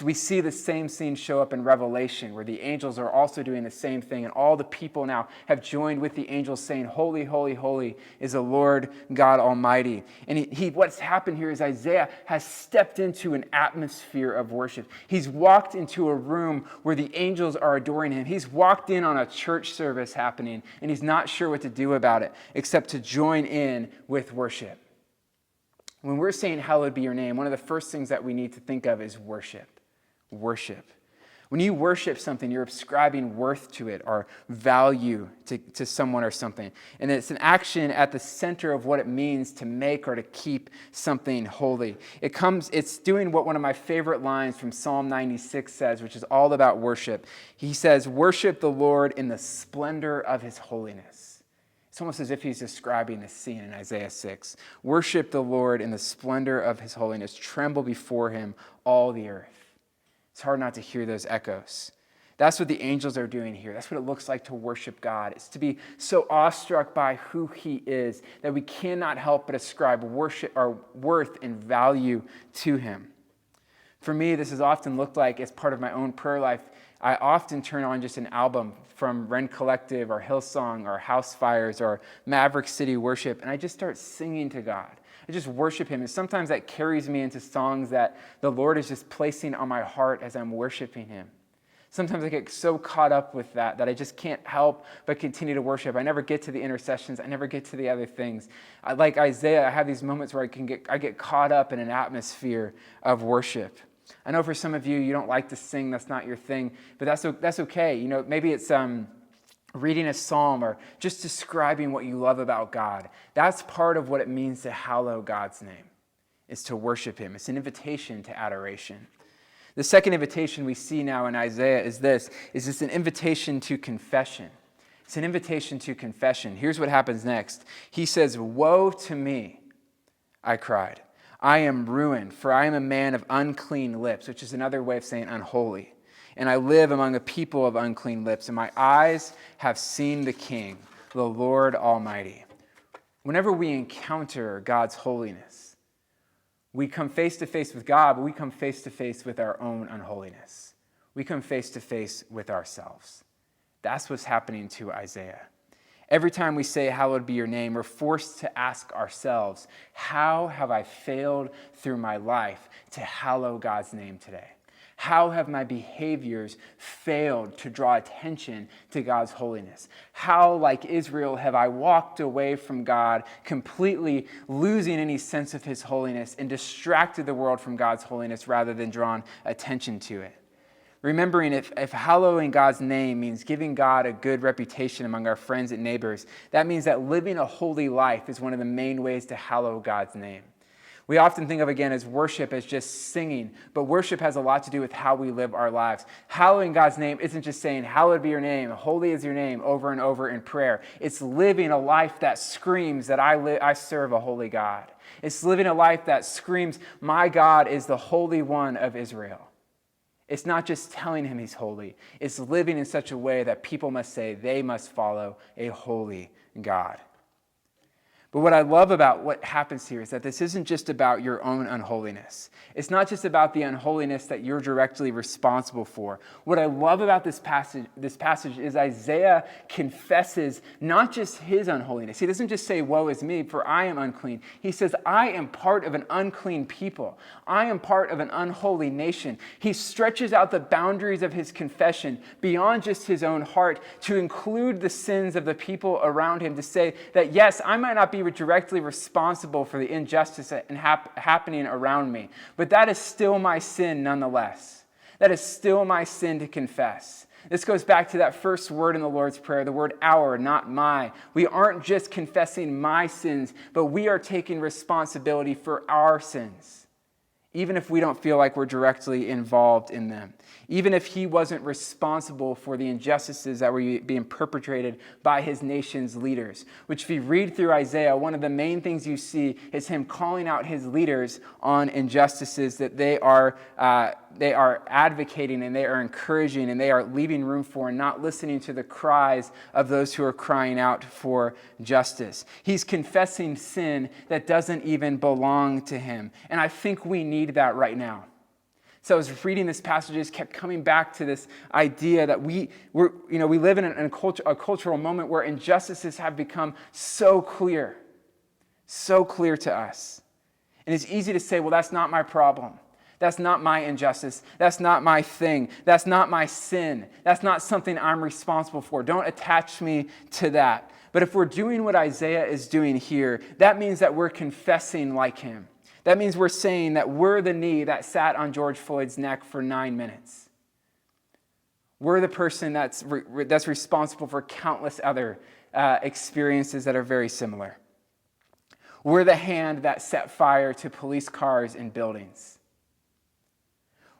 We see the same scene show up in Revelation, where the angels are also doing the same thing, and all the people now have joined with the angels saying, holy, holy, holy is the Lord God Almighty. And what's happened here is Isaiah has stepped into an atmosphere of worship. He's walked into a room where the angels are adoring him. He's walked in on a church service happening, and he's not sure what to do about it, except to join in with worship. When we're saying, hallowed be your name, one of the first things that we need to think of is worship. Worship. When you worship something, you're ascribing worth to it or value to someone or something. And it's an action at the center of what it means to make or to keep something holy. It's doing what one of my favorite lines from Psalm 96 says, which is all about worship. He says, worship the Lord in the splendor of his holiness. It's almost as if he's describing this scene in Isaiah 6. Worship the Lord in the splendor of his holiness. Tremble before him, all the earth. It's hard not to hear those echoes. That's what the angels are doing here. That's what it looks like to worship God. It's to be so awestruck by who he is that we cannot help but ascribe worship or worth and value to him. For me, this has often looked like, as part of my own prayer life, I often turn on just an album from Ren Collective or Hillsong or House Fires or Maverick City Worship, and I just start singing to God. I just worship him, and sometimes that carries me into songs that the Lord is just placing on my heart as I'm worshiping him. Sometimes I get so caught up with that I just can't help but continue to worship. I never get to the intercessions. I never get to the other things. Like Isaiah, I have these moments where I get caught up in an atmosphere of worship. I know for some of you, you don't like to sing. That's not your thing, but that's okay. You know, maybe it's reading a psalm or just describing what you love about God. That's part of what it means to hallow God's name, is to worship him. It's an invitation to adoration. The second invitation we see now in Isaiah is this an invitation to confession. It's an invitation to confession. Here's what happens next. He says, woe to me, I cried. I am ruined, for I am a man of unclean lips, which is another way of saying unholy. And I live among a people of unclean lips, and my eyes have seen the King, the Lord Almighty. Whenever we encounter God's holiness, we come face to face with God, but we come face to face with our own unholiness. We come face to face with ourselves. That's what's happening to Isaiah. Every time we say, hallowed be your name, we're forced to ask ourselves, how have I failed through my life to hallow God's name today? How have my behaviors failed to draw attention to God's holiness? How, like Israel, have I walked away from God, completely losing any sense of his holiness and distracted the world from God's holiness rather than drawn attention to it? Remembering if hallowing God's name means giving God a good reputation among our friends and neighbors, that means that living a holy life is one of the main ways to hallow God's name. We often think of, again, as worship as just singing, but worship has a lot to do with how we live our lives. Hallowing God's name isn't just saying, hallowed be your name, holy is your name, over and over in prayer. It's living a life that screams that I serve a holy God. It's living a life that screams, my God is the Holy One of Israel. It's not just telling him he's holy. It's living in such a way that people must say they must follow a holy God. But what I love about what happens here is that this isn't just about your own unholiness. It's not just about the unholiness that you're directly responsible for. What I love about this passage is Isaiah confesses not just his unholiness. He doesn't just say, woe is me, for I am unclean. He says, I am part of an unclean people. I am part of an unholy nation. He stretches out the boundaries of his confession beyond just his own heart to include the sins of the people around him, to say that, yes, I might not be directly responsible for the injustice happening around me, but that is still my sin nonetheless. That is still my sin to confess. This goes back to that first word in the Lord's Prayer, the word our, not my. We aren't just confessing my sins, but we are taking responsibility for our sins. even if we don't feel like we're directly involved in them, even if he wasn't responsible for the injustices that were being perpetrated by his nation's leaders. Which, if you read through Isaiah, one of the main things you see is him calling out his leaders on injustices that they are advocating and they are encouraging and they are leaving room for, and not listening to the cries of those who are crying out for justice. He's confessing sin that doesn't even belong to him. And I think we need that right now. So I was reading this passage, just kept coming back to this idea that we live in a cultural moment where injustices have become so clear to us. And it's easy to say, well, that's not my problem. That's not my injustice. That's not my thing. That's not my sin. That's not something I'm responsible for. Don't attach me to that. But if we're doing what Isaiah is doing here, that means that we're confessing like him. That means we're saying that we're the knee that sat on George Floyd's neck for 9 minutes. We're the person that's responsible for countless other experiences that are very similar. We're the hand that set fire to police cars and buildings.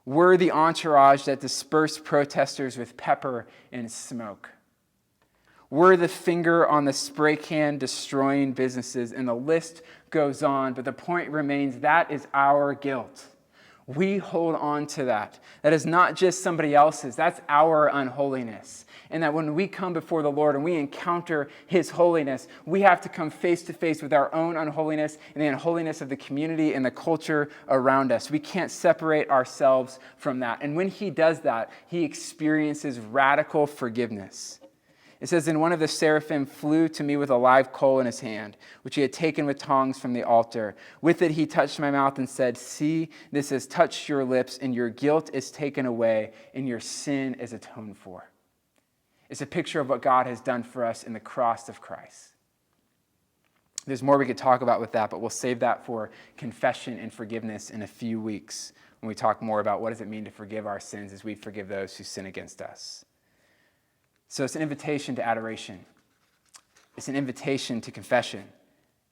We're the entourage that dispersed protesters with pepper and smoke. We're the finger on the spray can destroying businesses, and the list goes on, but the point remains that is our guilt. We hold on to that. That is not just somebody else's, that's our unholiness. And that when we come before the Lord and we encounter his holiness, we have to come face to face with our own unholiness and the unholiness of the community and the culture around us. We can't separate ourselves from that. And when he does that, he experiences radical forgiveness. It says, "And one of the seraphim flew to me with a live coal in his hand, which he had taken with tongs from the altar. With it he touched my mouth and said, 'See, this has touched your lips, and your guilt is taken away, and your sin is atoned for.'" It's a picture of what God has done for us in the cross of Christ. There's more we could talk about with that, but we'll save that for confession and forgiveness in a few weeks when we talk more about what does it mean to forgive our sins as we forgive those who sin against us. So it's an invitation to adoration. It's an invitation to confession.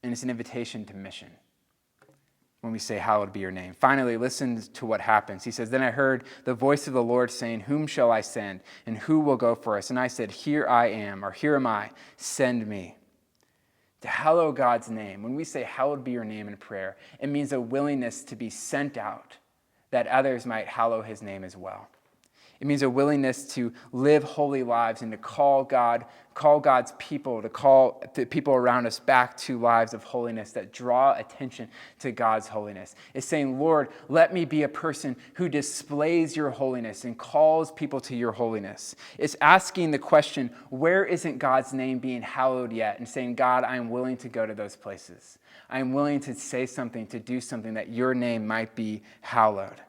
And it's an invitation to mission when we say, "Hallowed be your name." Finally, listen to what happens. He says, "Then I heard the voice of the Lord saying, 'Whom shall I send? And who will go for us?' And I said, 'Here I am,' or 'Here am I, send me.'" To hallow God's name, when we say, "Hallowed be your name" in prayer, it means a willingness to be sent out that others might hallow his name as well. It means a willingness to live holy lives and to call God's people, to call the people around us back to lives of holiness that draw attention to God's holiness. It's saying, "Lord, let me be a person who displays your holiness and calls people to your holiness." It's asking the question, where isn't God's name being hallowed yet? And saying, "God, I am willing to go to those places. I am willing to say something, to do something that your name might be hallowed."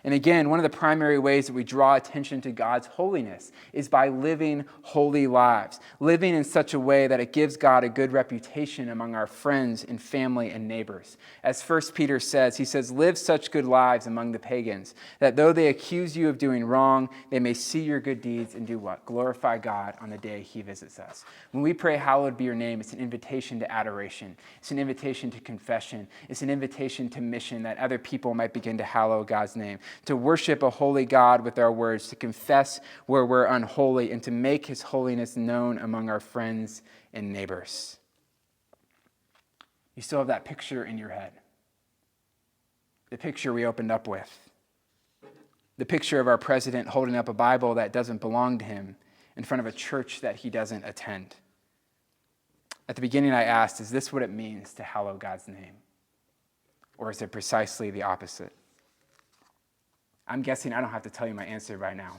And again, one of the primary ways that we draw attention to God's holiness is by living holy lives, living in such a way that it gives God a good reputation among our friends and family and neighbors. As 1 Peter says, he says, "Live such good lives among the pagans, that though they accuse you of doing wrong, they may see your good deeds and do what? Glorify God on the day he visits us." When we pray, "Hallowed be your name," it's an invitation to adoration. It's an invitation to confession. It's an invitation to mission, that other people might begin to hallow God's name, to worship a holy God with our words, to confess where we're unholy, and to make his holiness known among our friends and neighbors. You still have that picture in your head. The picture we opened up with. The picture of our president holding up a Bible that doesn't belong to him in front of a church that he doesn't attend. At the beginning I asked, is this what it means to hallow God's name? Or is it precisely the opposite? I'm guessing I don't have to tell you my answer right now.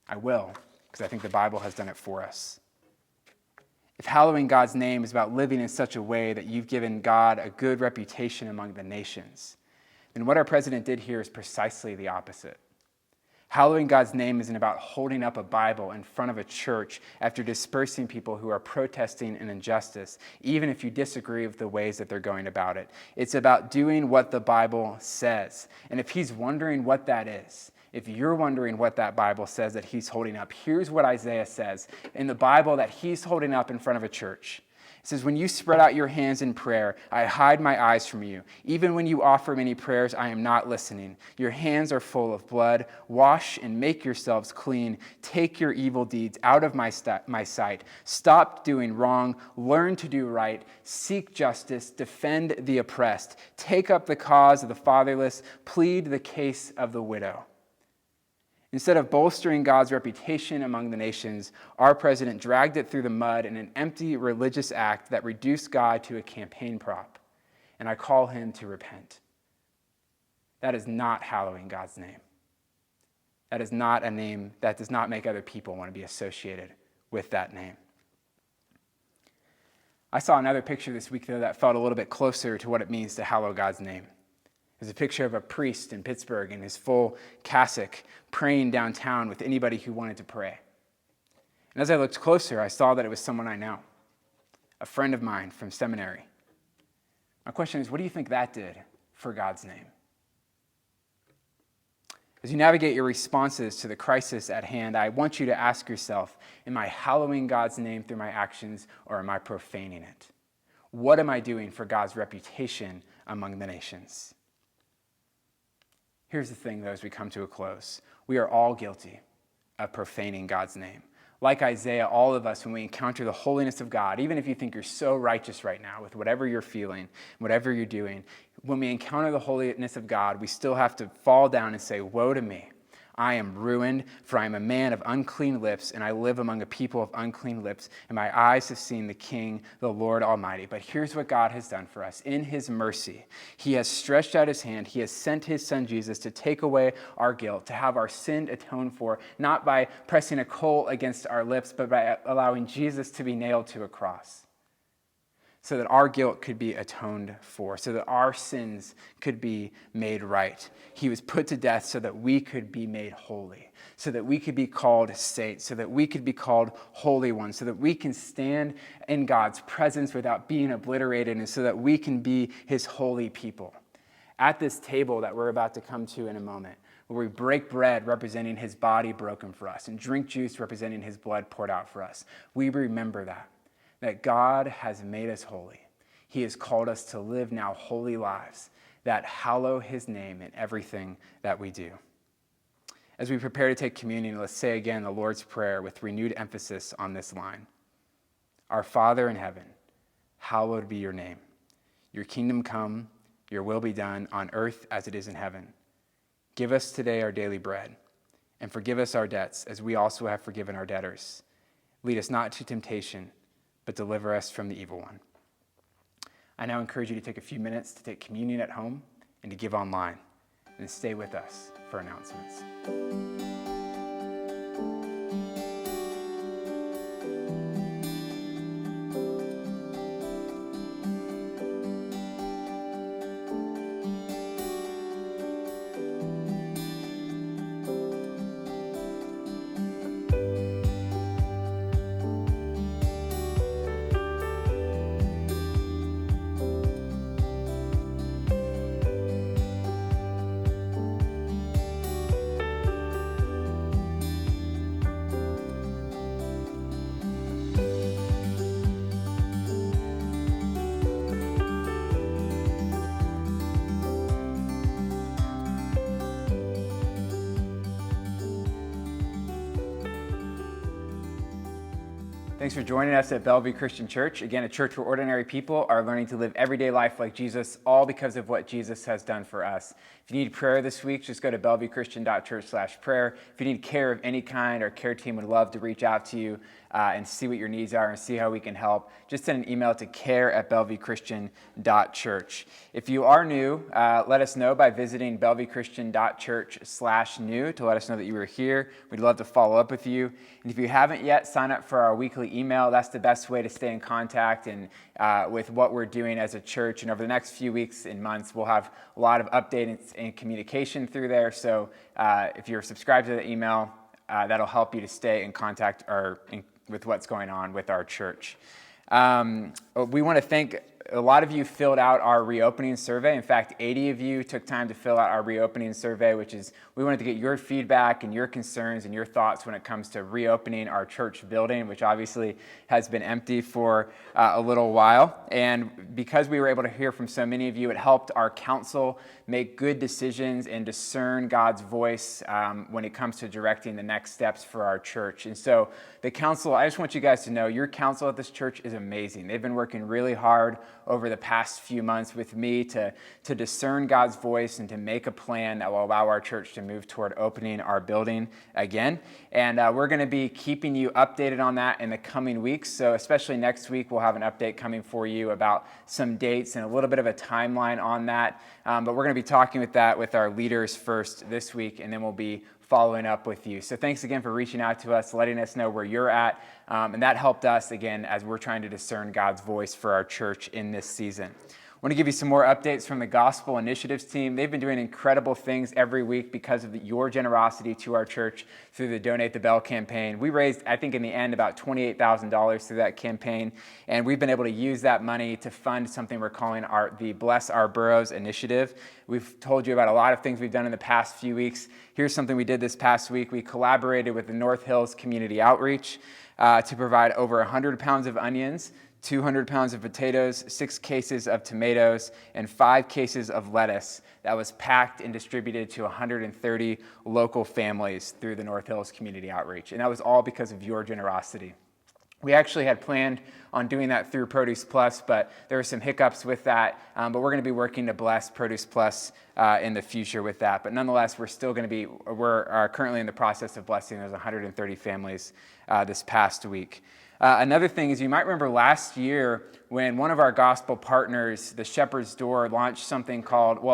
I will, because I think the Bible has done it for us. If hallowing God's name is about living in such a way that you've given God a good reputation among the nations, then what our president did here is precisely the opposite. Hallowing God's name isn't about holding up a Bible in front of a church after dispersing people who are protesting an injustice, even if you disagree with the ways that they're going about it. It's about doing what the Bible says. And if he's wondering what that is, if you're wondering what that Bible says that he's holding up, here's what Isaiah says in the Bible that he's holding up in front of a church. It says, when you spread out your hands in prayer, I hide my eyes from you. Even when you offer many prayers, I am not listening. Your hands are full of blood. Wash and make yourselves clean. Take your evil deeds out of my sight. Stop doing wrong. Learn to do right. Seek justice. Defend the oppressed. Take up the cause of the fatherless. Plead the case of the widow. Instead of bolstering God's reputation among the nations, our president dragged it through the mud in an empty religious act that reduced God to a campaign prop. And I call him to repent. That is not hallowing God's name. That is not a name that does not make other people want to be associated with that name. I saw another picture this week, though, that felt a little bit closer to what it means to hallow God's name. There's a picture of a priest in Pittsburgh in his full cassock praying downtown with anybody who wanted to pray. And as I looked closer, I saw that it was someone I know, a friend of mine from seminary. My question is, what do you think that did for God's name? As you navigate your responses to the crisis at hand, I want you to ask yourself, am I hallowing God's name through my actions, or am I profaning it? What am I doing for God's reputation among the nations? Here's the thing, though, as we come to a close. We are all guilty of profaning God's name. Like Isaiah, all of us, when we encounter the holiness of God, even if you think you're so righteous right now with whatever you're feeling, whatever you're doing, when we encounter the holiness of God, we still have to fall down and say, woe to me. I am ruined, for I am a man of unclean lips, and I live among a people of unclean lips, and my eyes have seen the King, the Lord Almighty. But here's what God has done for us. In his mercy, he has stretched out his hand. He has sent his son Jesus to take away our guilt, to have our sin atoned for, not by pressing a coal against our lips, but by allowing Jesus to be nailed to a cross, so that our guilt could be atoned for, so that our sins could be made right. He was put to death so that we could be made holy, so that we could be called saints, so that we could be called holy ones, so that we can stand in God's presence without being obliterated, and so that we can be his holy people. At this table that we're about to come to in a moment, where we break bread representing his body broken for us, and drink juice representing his blood poured out for us, we remember that God has made us holy. He has called us to live now holy lives that hallow his name in everything that we do. As we prepare to take communion, let's say again the Lord's Prayer with renewed emphasis on this line. Our Father in heaven, hallowed be your name. Your kingdom come, your will be done on earth as it is in heaven. Give us today our daily bread, and forgive us our debts as we also have forgiven our debtors. Lead us not to temptation, but deliver us from the evil one. I now encourage you to take a few minutes to take communion at home and to give online, and stay with us for announcements. Thanks for joining us at Bellevue Christian Church. Again, a church where ordinary people are learning to live everyday life like Jesus, all because of what Jesus has done for us. If you need prayer this week, just go to bellevuechristian.church/prayer. If you need care of any kind, our care team would love to reach out to you and see what your needs are and see how we can help. Just send an email to care@bellevuechristian.church. If you are new, let us know by visiting bellevuechristian.church/new to let us know that you were here. We'd love to follow up with you. And if you haven't yet, sign up for our weekly email. That's the best way to stay in contact and with what we're doing as a church. And over the next few weeks and months, we'll have a lot of updates and communication through there. So if you're subscribed to the email, that'll help you to stay in contact with what's going on with our church. We want to thank a lot of you filled out our reopening survey. In fact, 80 of you took time to fill out our reopening survey, which is, we wanted to get your feedback and your concerns and your thoughts when it comes to reopening our church building, which obviously has been empty for a little while. And because we were able to hear from so many of you, it helped our council make good decisions and discern God's voice when it comes to directing the next steps for our church. And so the council, I just want you guys to know, your council at this church is amazing. They've been working really hard over the past few months with me to discern God's voice and to make a plan that will allow our church to move toward opening our building again. And we're going to be keeping you updated on that in the coming weeks. So especially next week, we'll have an update coming for you about some dates and a little bit of a timeline on that. But we're going to be talking with that with our leaders first this week, and then we'll be following up with you. So thanks again for reaching out to us, letting us know where you're at. And that helped us, again, as we're trying to discern God's voice for our church in this season. I want to give you some more updates from the Gospel Initiatives team. They've been doing incredible things every week because of your generosity to our church through the Donate the Bell campaign. We raised, I think in the end, about $28,000 through that campaign, and we've been able to use that money to fund something we're calling the Bless Our Boroughs initiative. We've told you about a lot of things we've done in the past few weeks. Here's something we did this past week. We collaborated with the North Hills Community Outreach to provide over 100 pounds of onions, 200 pounds of potatoes, 6 cases of tomatoes, and 5 cases of lettuce that was packed and distributed to 130 local families through the North Hills Community Outreach. And that was all because of your generosity. We actually had planned on doing that through Produce Plus, but there were some hiccups with that. But we're going to be working to bless Produce Plus in the future with that. But nonetheless, we're currently in the process of blessing those 130 families this past week. Another thing is, you might remember last year when one of our gospel partners, the Shepherd's Door, launched something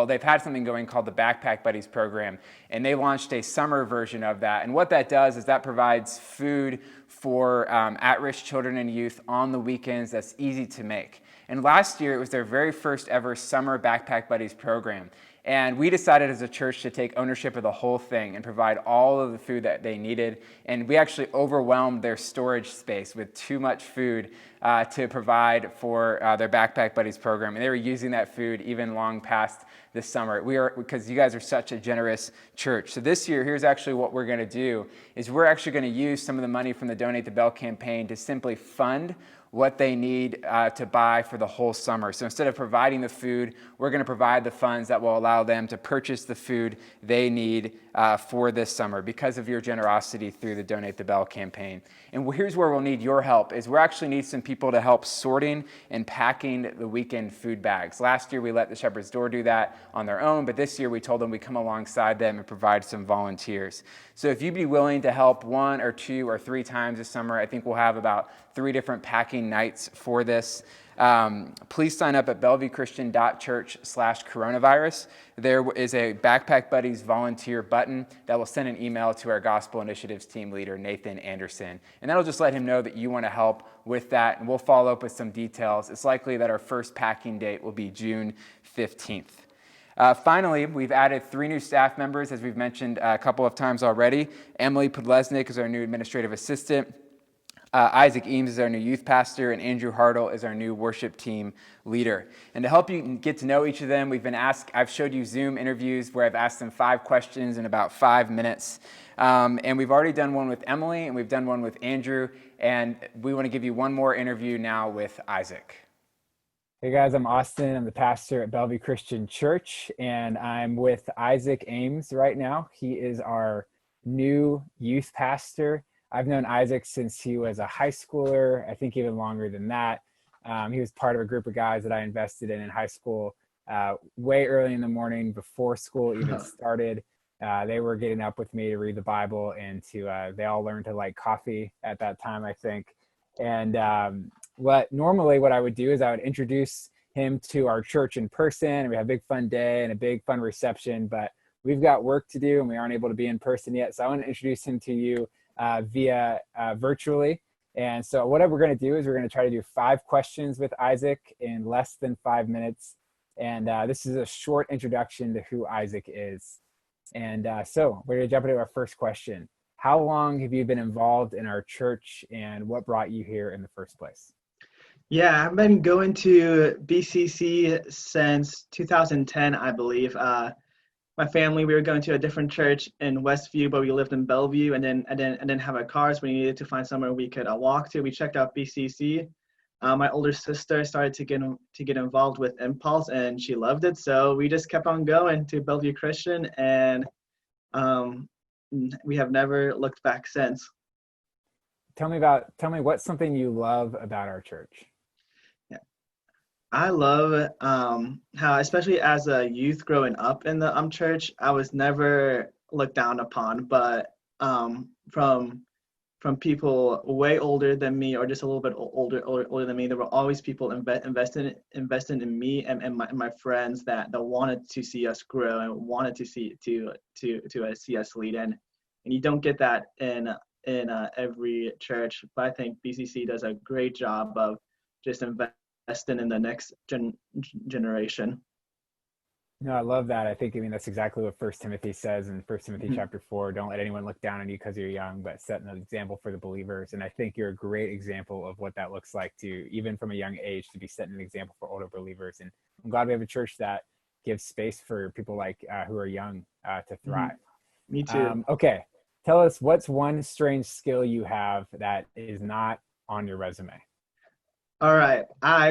they've had something going called the Backpack Buddies program, and they launched a summer version of that. And what that does is that provides food for at-risk children and youth on the weekends that's easy to make. And last year, it was their very first ever summer Backpack Buddies program. And we decided as a church to take ownership of the whole thing and provide all of the food that they needed. And we actually overwhelmed their storage space with too much food to provide for their Backpack Buddies program. And they were using that food even long past this summer. Because you guys are such a generous church. So this year, here's actually what we're going to do, is we're actually going to use some of the money from the Donate the Bell campaign to simply fund what they need to buy for the whole summer. So instead of providing the food, we're going to provide the funds that will allow them to purchase the food they need for this summer because of your generosity through the Donate the Bell campaign. And here's where we'll need your help, is we actually need some people to help sorting and packing the weekend food bags. Last year, we let the Shepherd's Door do that on their own, but this year we told them we'd come alongside them and provide some volunteers. So if you'd be willing to help 1 or 2 or 3 times this summer, I think we'll have about 3 different packing nights for this. Please sign up at bellevuechristian.church/coronavirus. There is a Backpack Buddies volunteer button that will send an email to our Gospel Initiatives team leader, Nathan Anderson. And that'll just let him know that you want to help with that, and we'll follow up with some details. It's likely that our first packing date will be June 15th. Finally, we've added 3 new staff members, as we've mentioned a couple of times already. Emily Podlesnik is our new administrative assistant. Isaac Eames is our new youth pastor, and Andrew Hartle is our new worship team leader. And to help you get to know each of them, I've showed you Zoom interviews where I've asked them 5 questions in about 5 minutes. And we've already done one with Emily, and we've done one with Andrew, and we want to give you one more interview now with Isaac. Hey guys, I'm Austin. I'm the pastor at Bellevue Christian Church, and I'm with Isaac Ames right now. He is our new youth pastor. I've known Isaac since he was a high schooler, I think even longer than that. He was part of a group of guys that I invested in high school way early in the morning before school even started. They were getting up with me to read the Bible, and they all learned to like coffee at that time, I think. And what I would do is I would introduce him to our church in person, and we have a big fun day and a big fun reception, but we've got work to do and we aren't able to be in person yet. So I want to introduce him to you via virtually. And so what we're going to do is we're going to try to do 5 questions with Isaac in less than 5 minutes. And this is a short introduction to who Isaac is. And so we're going to jump into our first question. How long have you been involved in our church, and what brought you here in the first place? Yeah, I've been going to BCC since 2010, I believe. My family, we were going to a different church in Westview, but we lived in Bellevue, and then I didn't have a car, so we needed to find somewhere we could walk to. We checked out BCC. My older sister started to get involved with Impulse, and she loved it, so we just kept on going to Bellevue Christian, and um, we have never looked back since. Tell me what's something you love about our church. I love how, especially as a youth growing up in the church, I was never looked down upon, but from people way older than me or just a little bit older than me, there were always people investing in me and my friends that wanted to see us grow and wanted to see us lead and you don't get that in every church, but I think BCC does a great job of just investing in the next generation. No, I love that. I mean, that's exactly what First Timothy says in First Timothy Mhm. chapter 4. Don't let anyone look down on you because you're young, but set an example for the believers. And I think you're a great example of what that looks like to, even from a young age, to be setting an example for older believers. And I'm glad we have a church that gives space for people like who are young to Mhm. thrive. Me too. Okay, tell us what's one strange skill you have that is not on your resume. All right. I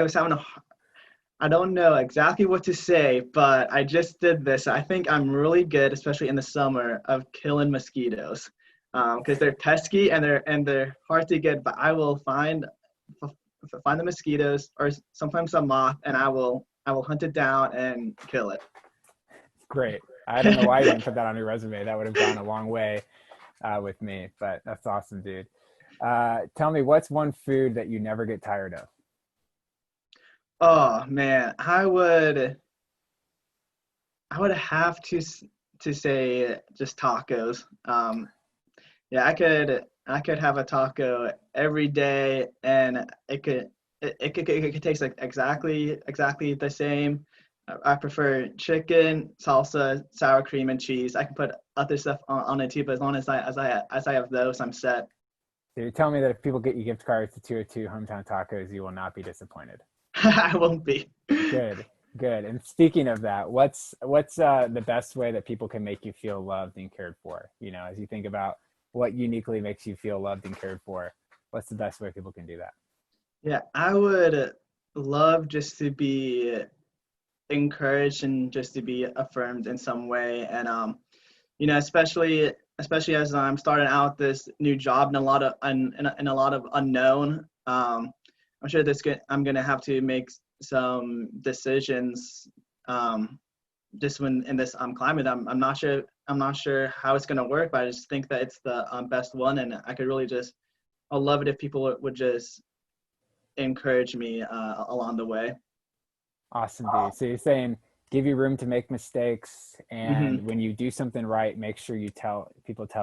don't know exactly what to say, but I just did this. I think I'm really good, especially in the summer, of killing mosquitoes, because they're pesky and they're hard to get. But I will find the mosquitoes or sometimes a moth, and I will hunt it down and kill it. Great. I don't know why you didn't put that on your resume. That would have gone a long way with me, but that's awesome, dude. Tell me, what's one food that you never get tired of? Oh man, I would have to say just tacos. Yeah, I could have a taco every day, and it could taste like exactly the same. I prefer chicken, salsa, sour cream, and cheese. I can put other stuff on it too, but as long as I have those, I'm set. So you tell me that if people get you gift cards to 202 Hometown Tacos, you will not be disappointed. I won't be. Good, good. And speaking of that, what's the best way that people can make you feel loved and cared for? You know, as you think about what uniquely makes you feel loved and cared for, what's the best way people can do that? Yeah, I would love just to be encouraged and just to be affirmed in some way, and especially as I'm starting out this new job and a lot of unknown. I'm sure I'm gonna have to make some decisions just when in this climate. I'm not sure how it's gonna work, but I just think that it's the best one, and I'll love it if people would just encourage me along the way. Awesome, dude. So you're saying give you room to make mistakes, and Hmm. when you do something right, make sure you tell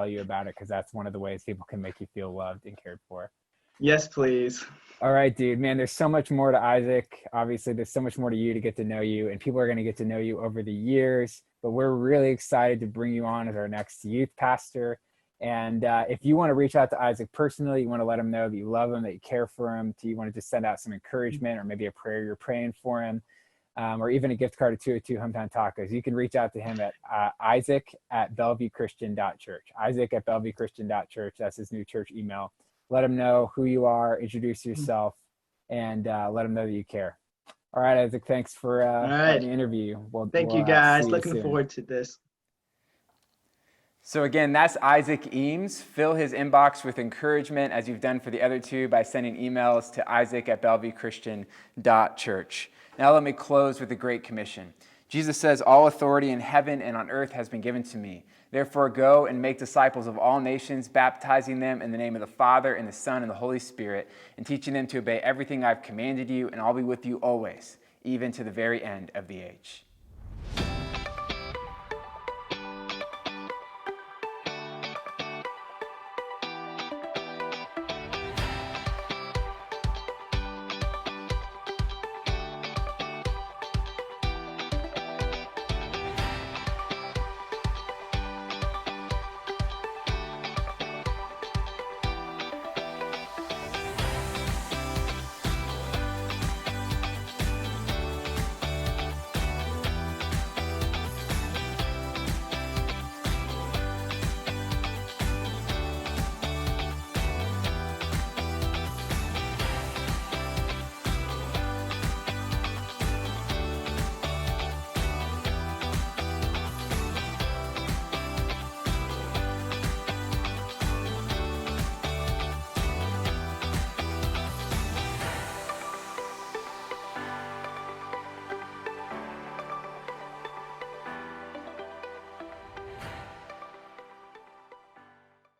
you about it because that's one of the ways people can make you feel loved and cared for. Yes, please. All right, dude, man, there's so much more to Isaac. Obviously, there's so much more to you to get to know you, and people are going to get to know you over the years. But we're really excited to bring you on as our next youth pastor. And if you want to reach out to Isaac personally, you want to let him know that you love him, that you care for him, you want to just send out some encouragement or maybe a prayer you're praying for him, or even a gift card of 202 Hometown Tacos, you can reach out to him at Isaac at BellevueChristian.church. Isaac at BellevueChristian.church. That's his new church email. Let him know who you are, introduce yourself, and let him know that you care. All right, Isaac, thanks for All letting right. me interview you. Thank you, We'll see guys. you Looking soon. forward to this. So again, that's Isaac Eames. Fill his inbox with encouragement as you've done for the other two by sending emails to Isaac at BellevueChristian.church. Now let me close with the Great Commission. Jesus says, all authority in heaven and on earth has been given to me. Therefore go and make disciples of all nations, baptizing them in the name of the Father and the Son and the Holy Spirit, and teaching them to obey everything I've commanded you, and I'll be with you always, even to the very end of the age.